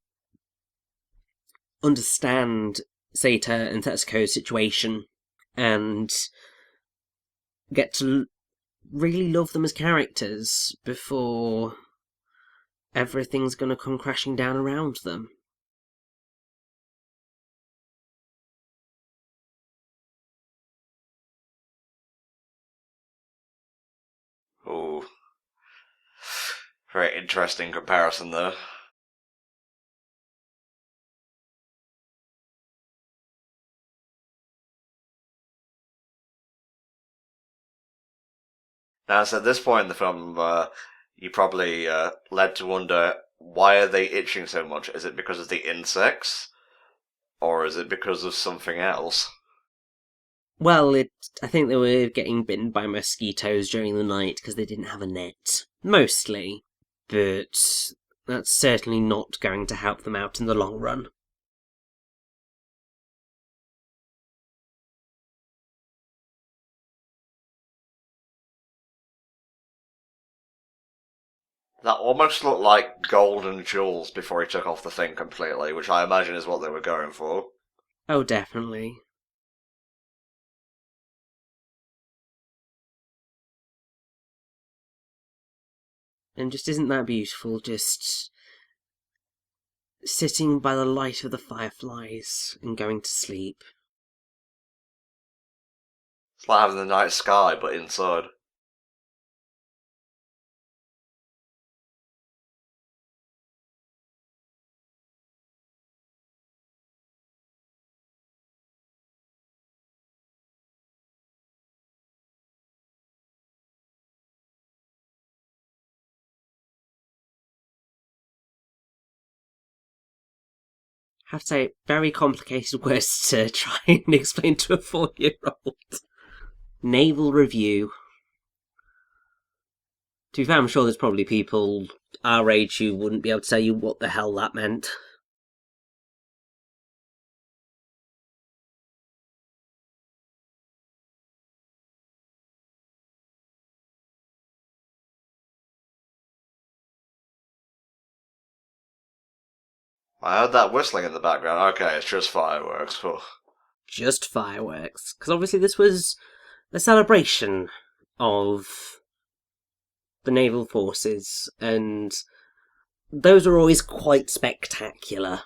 understand Seita and Setsuko's situation and get to really love them as characters before everything's gonna come crashing down around them.
Ooh. Very interesting comparison there. Now, so at this point in the film, you probably led to wonder, why are they itching so much? Is it because of the insects? Or is it because of something else?
Well, I think they were getting bitten by mosquitoes during the night because they didn't have a net. Mostly. But that's certainly not going to help them out in the long run.
That almost looked like golden jewels before he took off the thing completely, which I imagine is what they were going for.
Oh, definitely. And just isn't that beautiful? Just sitting by the light of the fireflies and going to sleep.
It's like having the night sky, but inside.
I have to say, very complicated words to try and explain to a 4-year-old. Naval Review. To be fair, I'm sure there's probably people our age who wouldn't be able to tell you what the hell that meant.
I heard that whistling in the background. Okay, it's just fireworks. Oh.
Just fireworks. Because obviously this was a celebration of the naval forces, and those are always quite spectacular.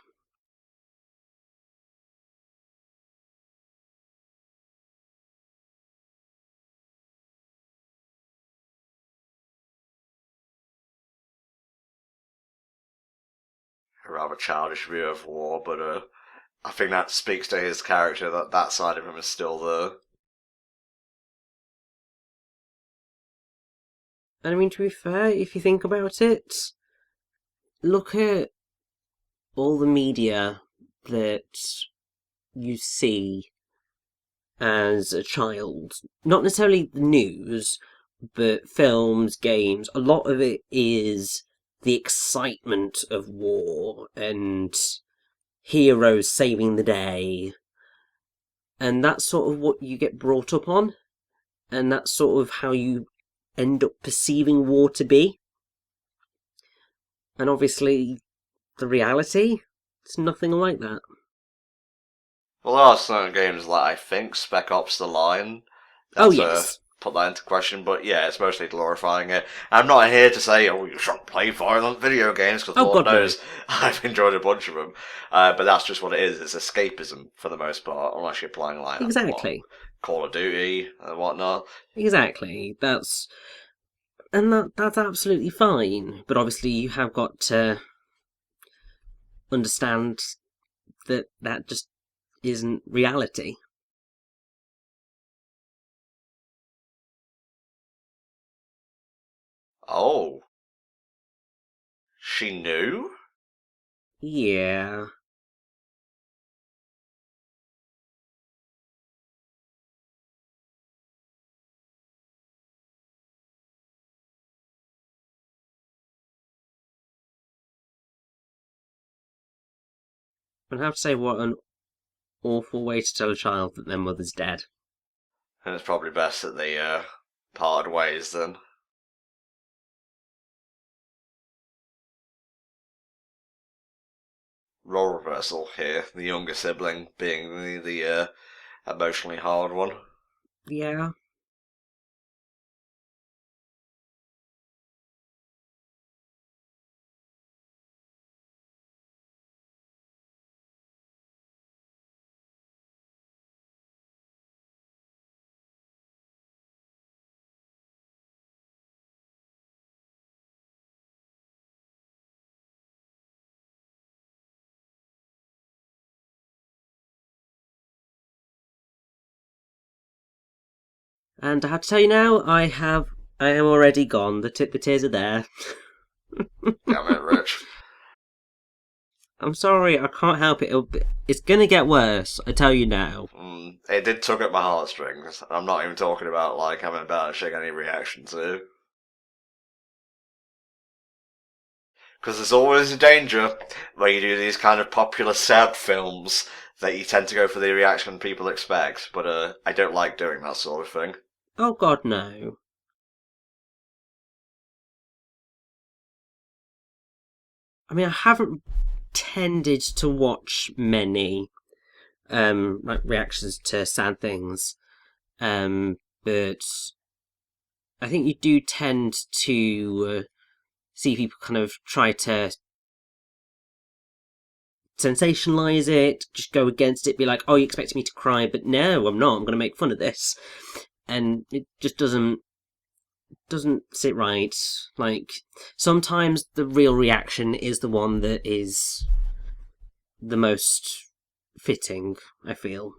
A rather childish view of war, but I think that speaks to his character, that that side of him is still there.
And I mean, to be fair, if you think about it, look at all the media that you see as a child. Not necessarily the news, but films, games. A lot of it is the excitement of war and heroes saving the day. And that's sort of what you get brought up on. And that's sort of how you end up perceiving war to be. And obviously, the reality, it's nothing like that.
Well, there are certain games like, I think, Spec Ops: The Line.
Oh,
That's,
yes.
put that into question, but yeah, it's mostly glorifying it. I'm not here to say, oh, you shouldn't play violent video games, because Lord
God, no.
knows I've enjoyed a bunch of them. But that's just what it is. It's escapism for the most part, unless you're playing like
Exactly.
Call of Duty and whatnot.
Exactly. That's absolutely fine. But obviously, you have got to understand that that just isn't reality.
Oh. She knew?
Yeah. I'd have to say, what an awful way to tell a child that their mother's dead.
And it's probably best that they parted ways then. Role reversal here, the younger sibling being the emotionally hard one.
Yeah. And I have to tell you now, I am already gone. The tears are there.
Damn it, Rich.
I'm sorry, I can't help it. It's gonna get worse, I tell you now.
It did tug at my heartstrings. I'm not even talking about like having embellishing any reaction to. Because there's always a danger where you do these kind of popular sad films that you tend to go for the reaction people expect, but I don't like doing that sort of thing.
Oh god, no. I mean, I haven't tended to watch many like reactions to sad things, but I think you do tend to see people kind of try to sensationalize it, just go against it, be like, oh, you expect me to cry, but no, I'm not, I'm going to make fun of this. And it just doesn't sit right. Like, sometimes the real reaction is the one that is the most fitting, I feel.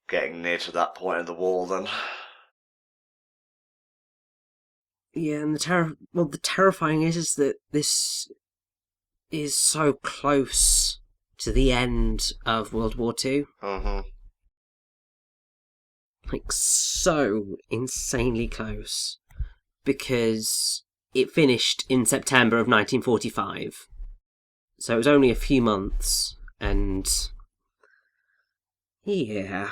Getting near to that point of the wall, then.
Yeah, and the terrifying is that this is so close to the end of World War II.
Mm-hmm.
Like, so insanely close. Because it finished in September of 1945. So it was only a few months, and yeah.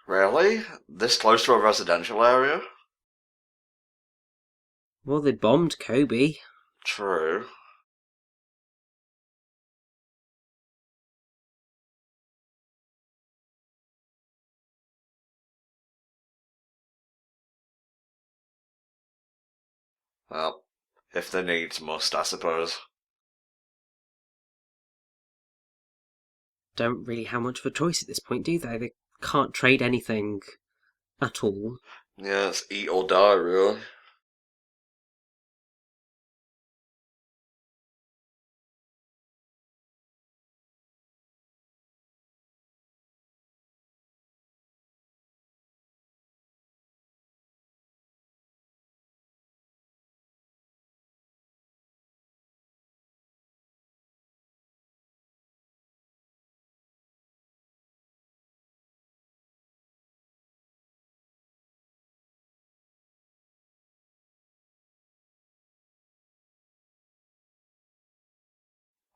Really? This close to a residential area?
Well, they bombed Kobe.
True. Well, if the needs must, I suppose.
Don't really have much of a choice at this point, do they? They can't trade anything at all.
Yeah, it's eat or die, really.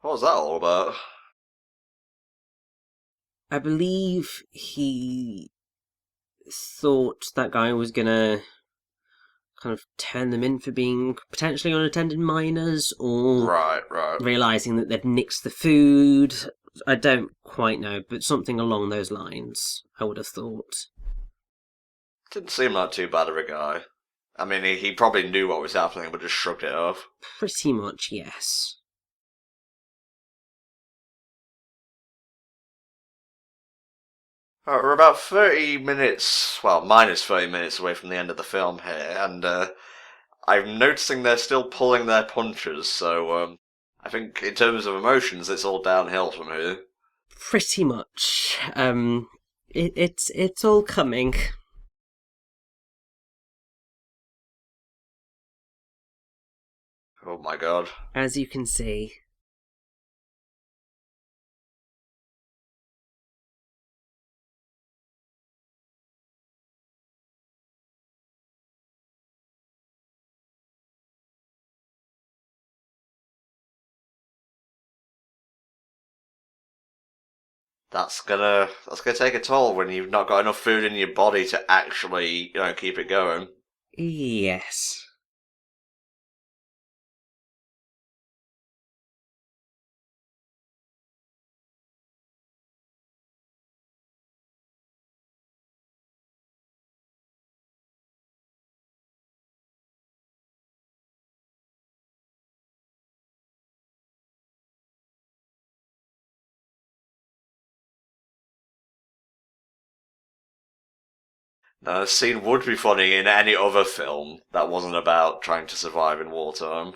What was that all about?
I believe he thought that guy was gonna kind of turn them in for being potentially unattended minors, or
Right.
realizing that they've nixed the food. I don't quite know, but something along those lines, I would have thought.
Didn't seem like too bad of a guy. I mean, he probably knew what was happening, but just shrugged it off.
Pretty much, yes.
Alright, we're about 30 minutes, well, minus 30 minutes away from the end of the film here, and I'm noticing they're still pulling their punches, so I think in terms of emotions, it's all downhill from here.
Pretty much. It's all coming.
Oh my god.
As you can see.
That's gonna take a toll when you've not got enough food in your body to actually, keep it going.
Yes.
Now, this scene would be funny in any other film that wasn't about trying to survive in wartime.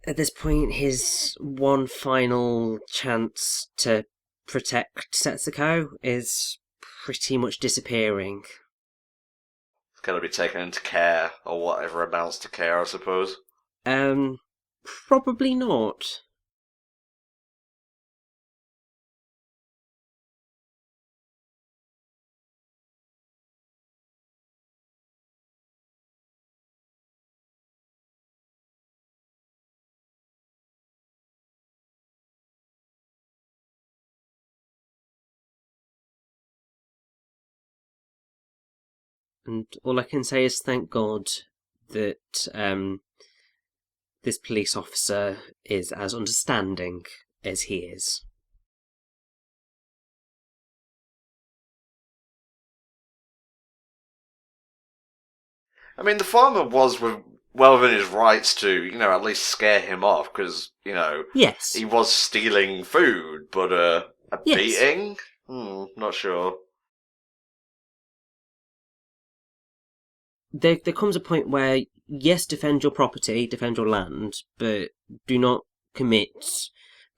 At this point, his one final chance to protect Setsuko is pretty much disappearing.
It's got to be taken into care, or whatever amounts to care, I suppose.
Probably not. And all I can say is thank God that this police officer is as understanding as he is.
I mean, the farmer was well within his rights to, at least scare him off, because,
Yes.
he was stealing food, but a
Yes.
beating? Not sure.
There comes a point where, yes, defend your property, defend your land, but do not commit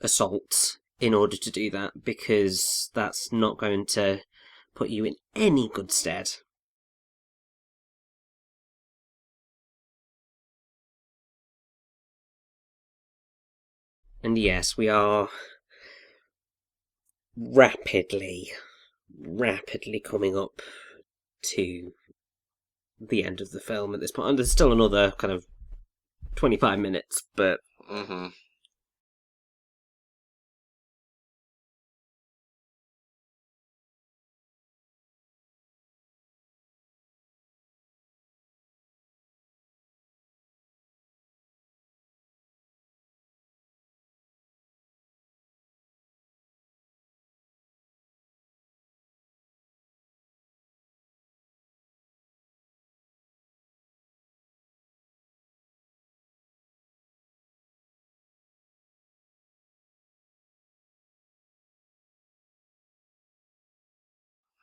assault in order to do that, because that's not going to put you in any good stead. And yes, we are rapidly coming up to the end of the film at this point. And there's still another kind of 25 minutes, but...
Mm-hmm.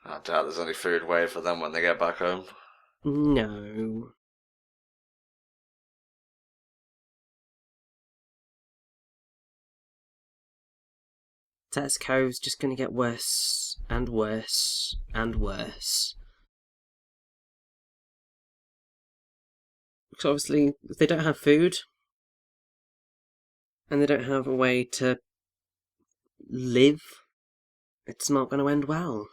I doubt there's any food waiting for them when they get back home.
No. Setsuko's just going to get worse and worse and worse. Because obviously, if they don't have food, and they don't have a way to live, it's not going to end well.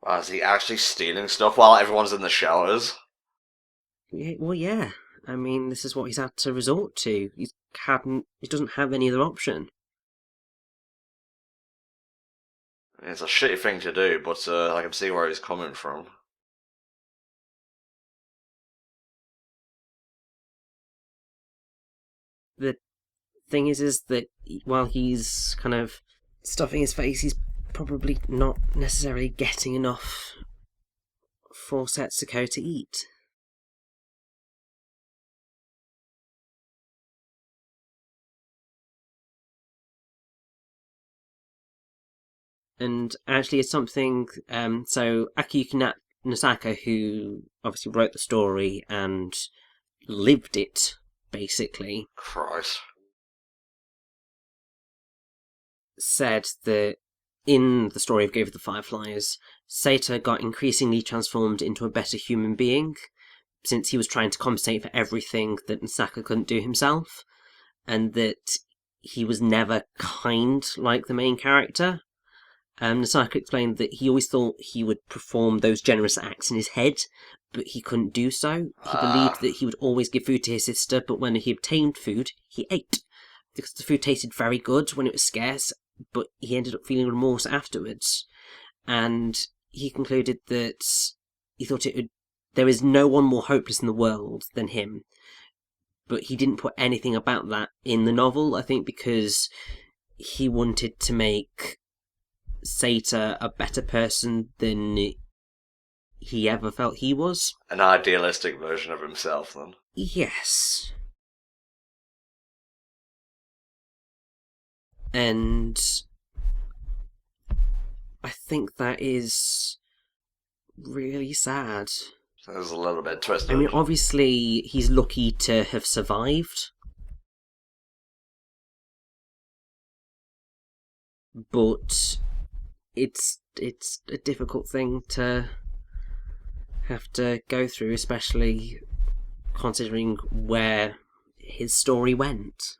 Wow, is he actually stealing stuff while everyone's in the showers?
Yeah, well, yeah. I mean, this is what he's had to resort to. He doesn't have any other option.
It's a shitty thing to do, but I can see where he's coming from.
The thing is that while he's kind of stuffing his face, he's probably not necessarily getting enough for Setsuko to eat. And actually, it's something. So Akiyuki Nasaka, who obviously wrote the story and lived it, basically,
Christ.
said that in the story of Grave of the Fireflies, Seita got increasingly transformed into a better human being, since he was trying to compensate for everything that Nasaka couldn't do himself, and that he was never kind like the main character. Nasaka explained that he always thought he would perform those generous acts in his head, but he couldn't do so. He believed that he would always give food to his sister, but when he obtained food, he ate. Because the food tasted very good when it was scarce, but he ended up feeling remorse afterwards. And he concluded that he thought there is no one more hopeless in the world than him. But he didn't put anything about that in the novel, I think because he wanted to make Seita a better person than he ever felt he was.
An idealistic version of himself, then.
Yes. And I think that is really sad.
There's a little bit twisted.
I mean, obviously, he's lucky to have survived. But it's a difficult thing to have to go through, especially considering where his story went.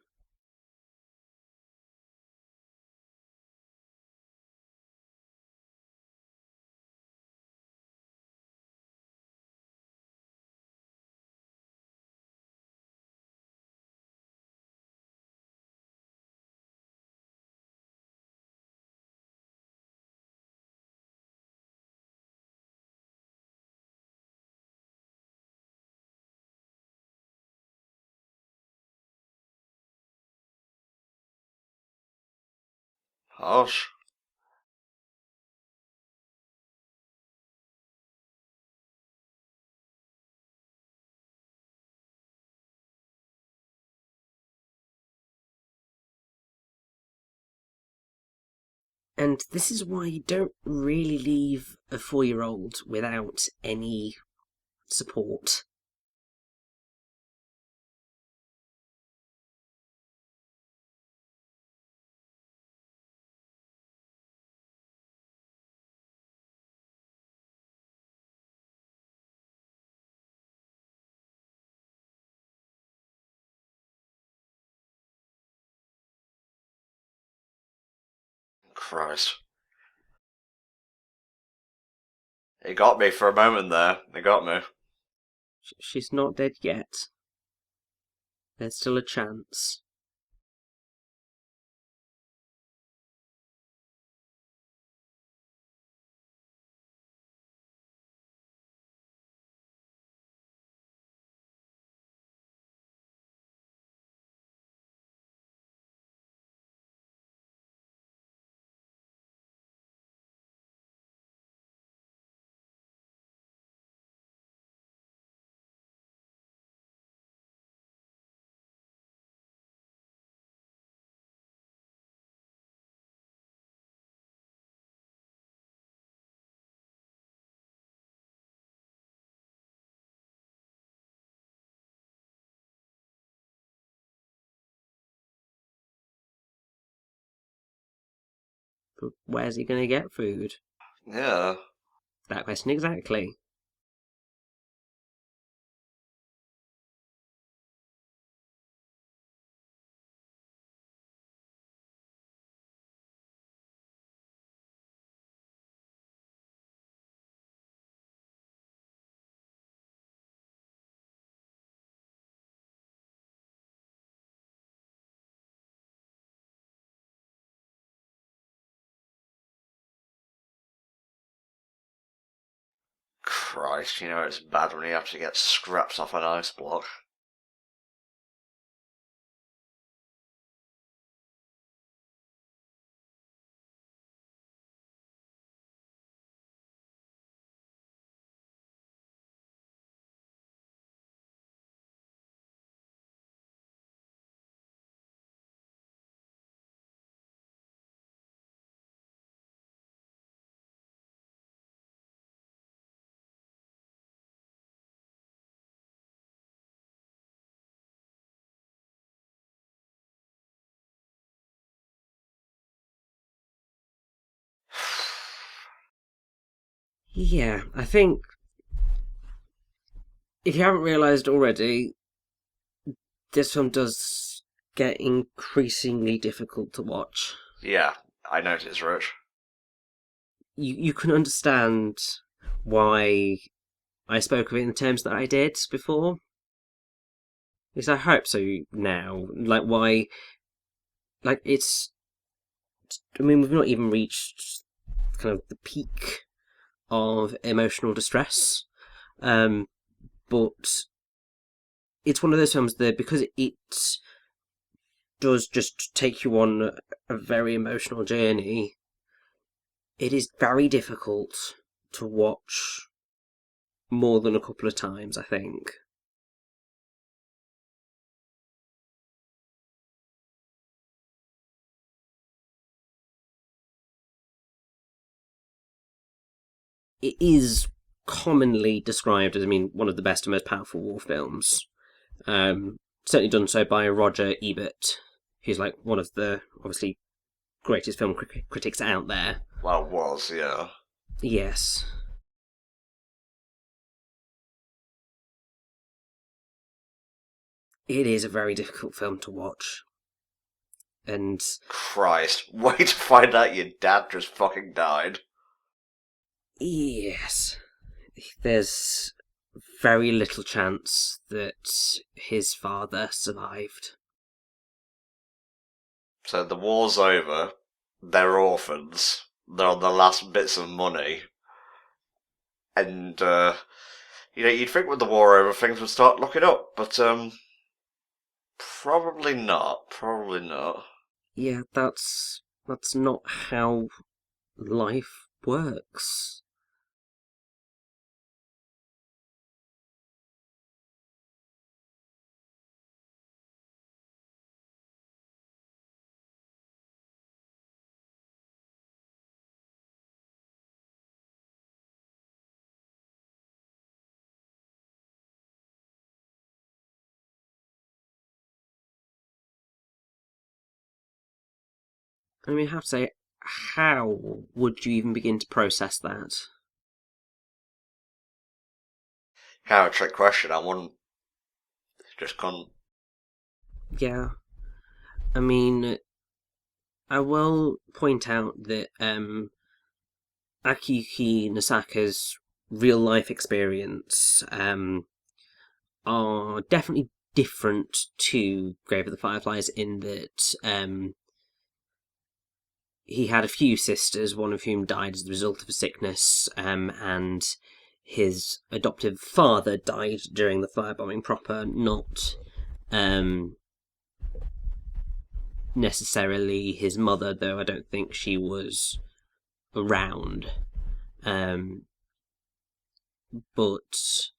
Harsh.
And this is why you don't really leave a 4-year-old without any support.
Christ. It got me for a moment there. It got me.
She's not dead yet. There's still a chance. But where's he going to get food?
Yeah.
That question exactly.
Christ, you know it's bad when you have to get scraps off an ice block.
Yeah, I think if you haven't realised already, this film does get increasingly difficult to watch.
Yeah, I noticed, Rich.
You can understand why I spoke of it in the terms that I did before. At least I hope so now. Like, why. Like, it's. I mean, we've not even reached kind of the peak of emotional distress. But it's one of those films that, because it does just take you on a very emotional journey, it is very difficult to watch more than a couple of times, I think. It is commonly described as, one of the best and most powerful war films. Certainly done so by Roger Ebert, who's like one of the obviously greatest film critics out there.
Well, was, yeah.
Yes. It is a very difficult film to watch. And
Christ, wait to find out your dad just fucking died.
yes, there's very little chance that his father survived.
So the war's over, they're orphans, they're on the last bits of money, and, you'd think with the war over things would start looking up, but, probably not.
Yeah, that's not how life works. I have to say, how would you even begin to process that?
Kind of a trick question, I wouldn't. Just couldn't.
Yeah, I will point out that Akiyuki Nasaka's real life experience are definitely different to Grave of the Fireflies in that he had a few sisters, one of whom died as a result of a sickness, and his adoptive father died during the firebombing proper, not necessarily his mother, though I don't think she was around. But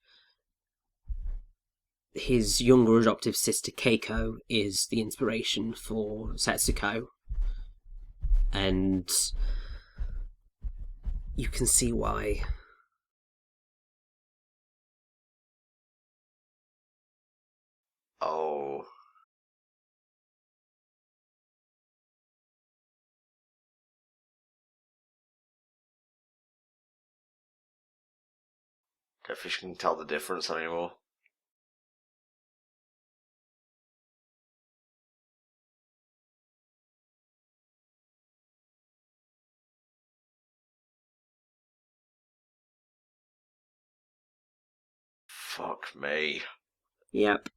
his younger adoptive sister Keiko is the inspiration for Setsuko, and you can see why.
Oh. Don't think you can tell the difference anymore. Fuck me.
Yep.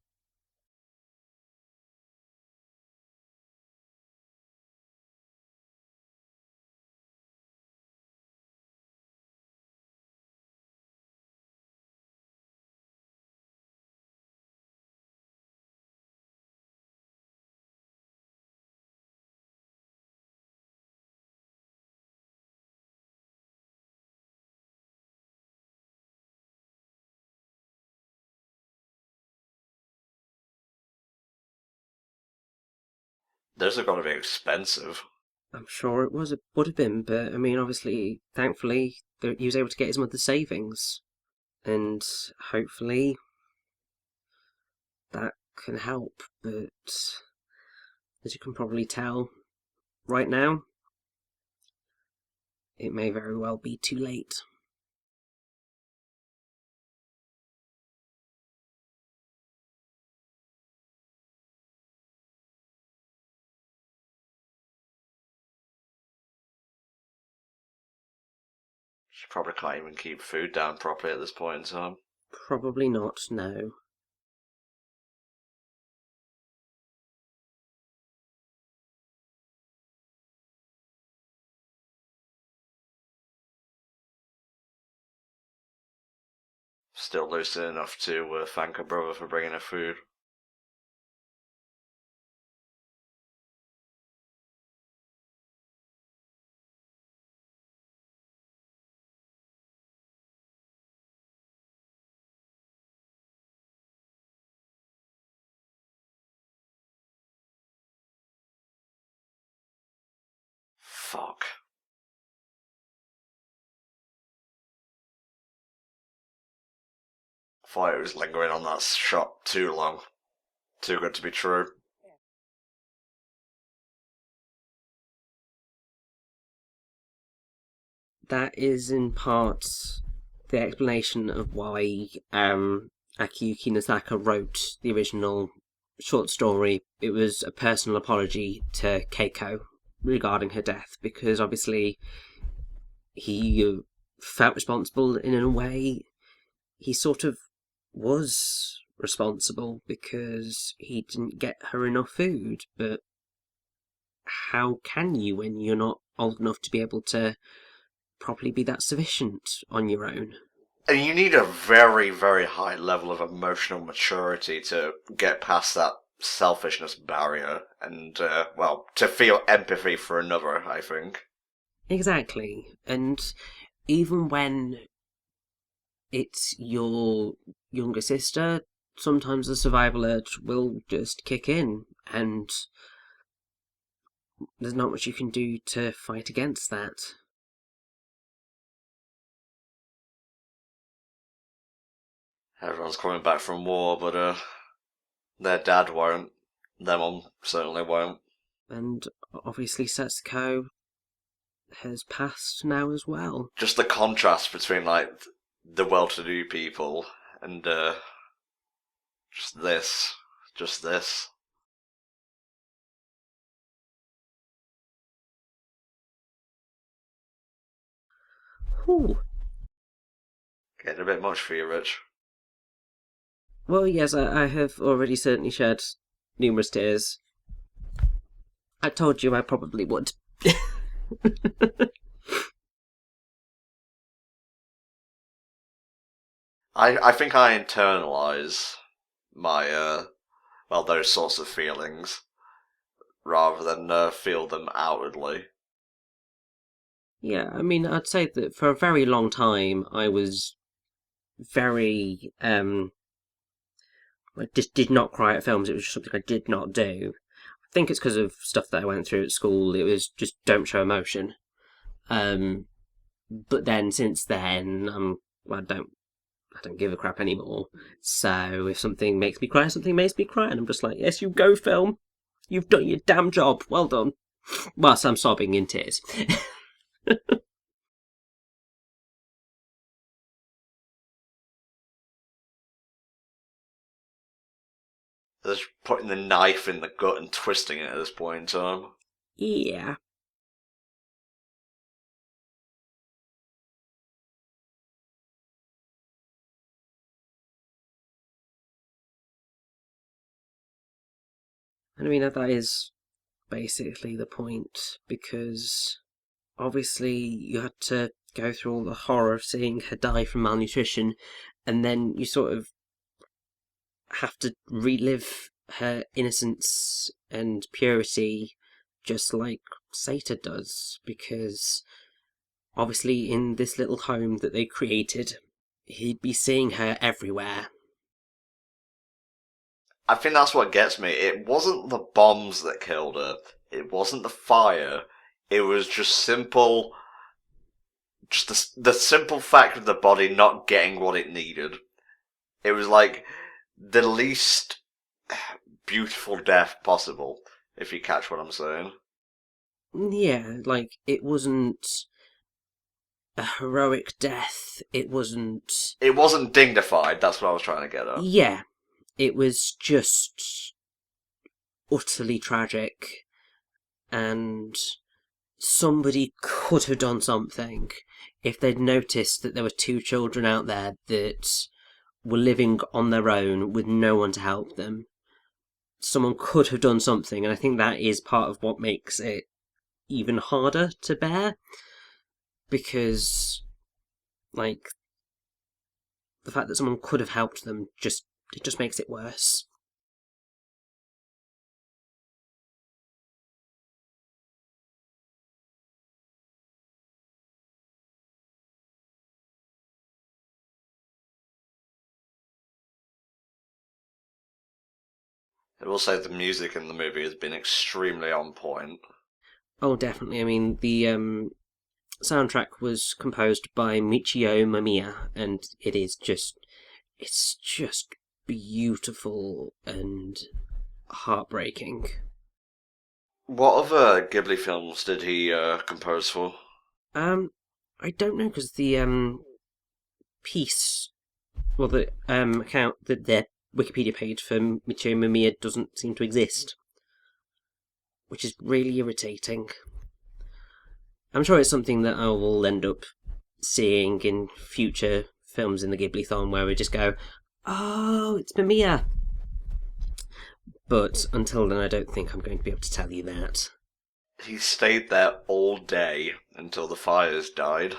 Those are gonna be expensive.
I'm sure it would have been, but obviously, thankfully, he was able to get his mother's savings, and hopefully that can help. But as you can probably tell, right now, it may very well be too late.
She probably can't even keep food down properly at this point in time.
Probably not, no.
Still lucid enough to thank her brother for bringing her food. Fuck. Thought it was lingering on that shot too long. Too good to be true.
That is in part the explanation of why Akiyuki Nozaka wrote the original short story. It was a personal apology to Keiko regarding her death, because obviously he felt responsible in a way. He sort of was responsible because he didn't get her enough food, but how can you when you're not old enough to be able to properly be that sufficient on your own?
And you need a very, very high level of emotional maturity to get past that selfishness barrier and, well, to feel empathy for another, I think.
Exactly. And even when it's your younger sister, sometimes the survival urge will just kick in, and there's not much you can do to fight against that.
Everyone's coming back from war, but, their dad won't. Their mum certainly won't.
And obviously Setsuko has passed now as well.
Just the contrast between, like, the well-to-do people and, just this. Just this.
Whew.
Getting a bit much for you, Rich.
Well, yes, I have already certainly shed numerous tears. I told you I probably would.
I think I internalise my, well, those sorts of feelings rather than feel them outwardly.
Yeah, I mean, I'd say that for a very long time I was very I just did not cry at films. It was just something I did not do. I think it's because of stuff that I went through at school. It was just don't show emotion. But then since then, I don't give a crap anymore. So if something makes me cry, something makes me cry, and I'm just like, yes, you go, film. You've done your damn job. Well done. Whilst I'm sobbing in tears.
Just putting the knife in the gut and twisting it at this point in time.
Yeah. And I mean, that is basically the point, because obviously you had to go through all the horror of seeing her die from malnutrition, and then you sort of have to relive her innocence and purity just like Seita does, because obviously in this little home that they created, he'd be seeing her everywhere.
I think that's what gets me. It wasn't the bombs that killed her. It wasn't the fire. It was just simple. Just the simple fact of the body not getting what it needed. It was like the least beautiful death possible, if you catch what I'm saying.
Yeah, like, it wasn't a heroic death. It wasn't.
It wasn't dignified, that's what I was trying to get at.
Yeah, it was just utterly tragic, and somebody could have done something if they'd noticed that there were two children out there that were living on their own with no one to help them. Someone could have done something, and I think that is part of what makes it even harder to bear, because, like, the fact that someone could have helped them just makes it worse.
I will say the music in the movie has been extremely on point.
Oh, definitely. I mean, the soundtrack was composed by Michio Mamiya, and it is just it's just beautiful and heartbreaking.
What other Ghibli films did he compose for?
I don't know because the piece, well, the account that their Wikipedia page for Michio Mamiya doesn't seem to exist, which is really irritating. I'm sure it's something that I will end up seeing in future films in the Ghiblithon where we just go, "Oh, it's Mamiya." But until then, I don't think I'm going to be able to tell you that.
He stayed there all day until the fires died.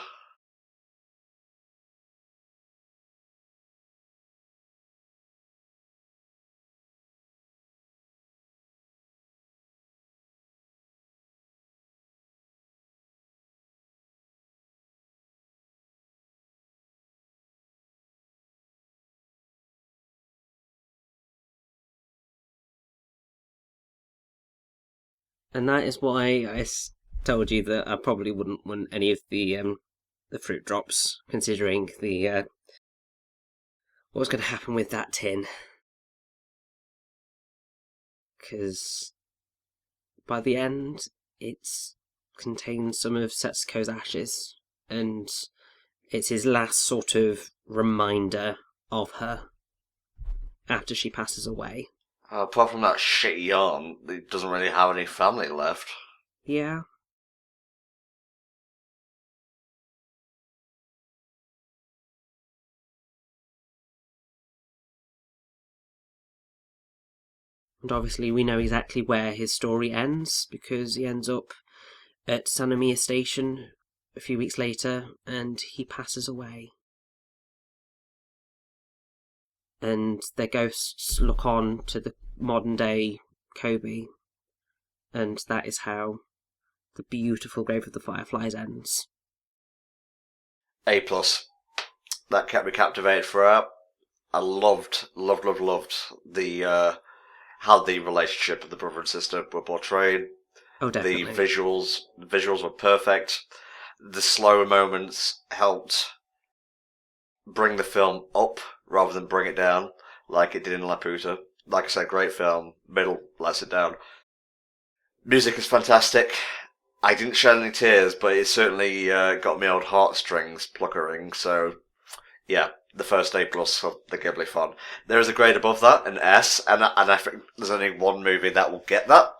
And that is why I told you that I probably wouldn't want any of the fruit drops, considering the what was going to happen with that tin. Because by the end, it contains some of Setsuko's ashes, and it's his last sort of reminder of her after she passes away.
Apart from that shitty aunt, he doesn't really have any family left.
Yeah. And obviously we know exactly where his story ends, because he ends up at Sanomiya Station a few weeks later, and he passes away. And their ghosts look on to the modern day Kobe, and that is how the beautiful Grave of the Fireflies ends.
A+. That kept me captivated throughout. I loved the how the relationship of the brother and sister were portrayed.
Oh, definitely.
The visuals were perfect. The slower moments helped bring the film up rather than bring it down, like it did in Laputa. Like I said, great film. Middle lets it down. Music is fantastic. I didn't shed any tears, but it certainly got me old heartstrings pluckering. So, yeah, the first A+ of the Ghiblithon. There is a grade above that, an S, and I think there's only one movie that will get that.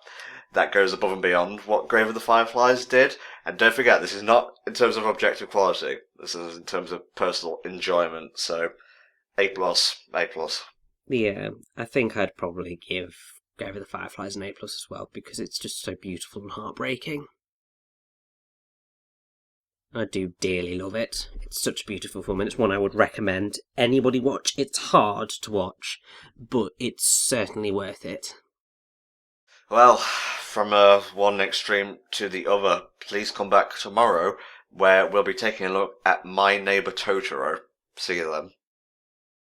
That goes above and beyond what Grave of the Fireflies did. And don't forget, this is not in terms of objective quality. This is in terms of personal enjoyment. So, A+, A+.
Yeah, I think I'd probably give Grave of the Fireflies an A+ as well, because it's just so beautiful and heartbreaking. I do dearly love it. It's such a beautiful film, and it's one I would recommend anybody watch. It's hard to watch, but it's certainly worth it.
Well, from one extreme to the other, please come back tomorrow where we'll be taking a look at My Neighbor Totoro. See you then.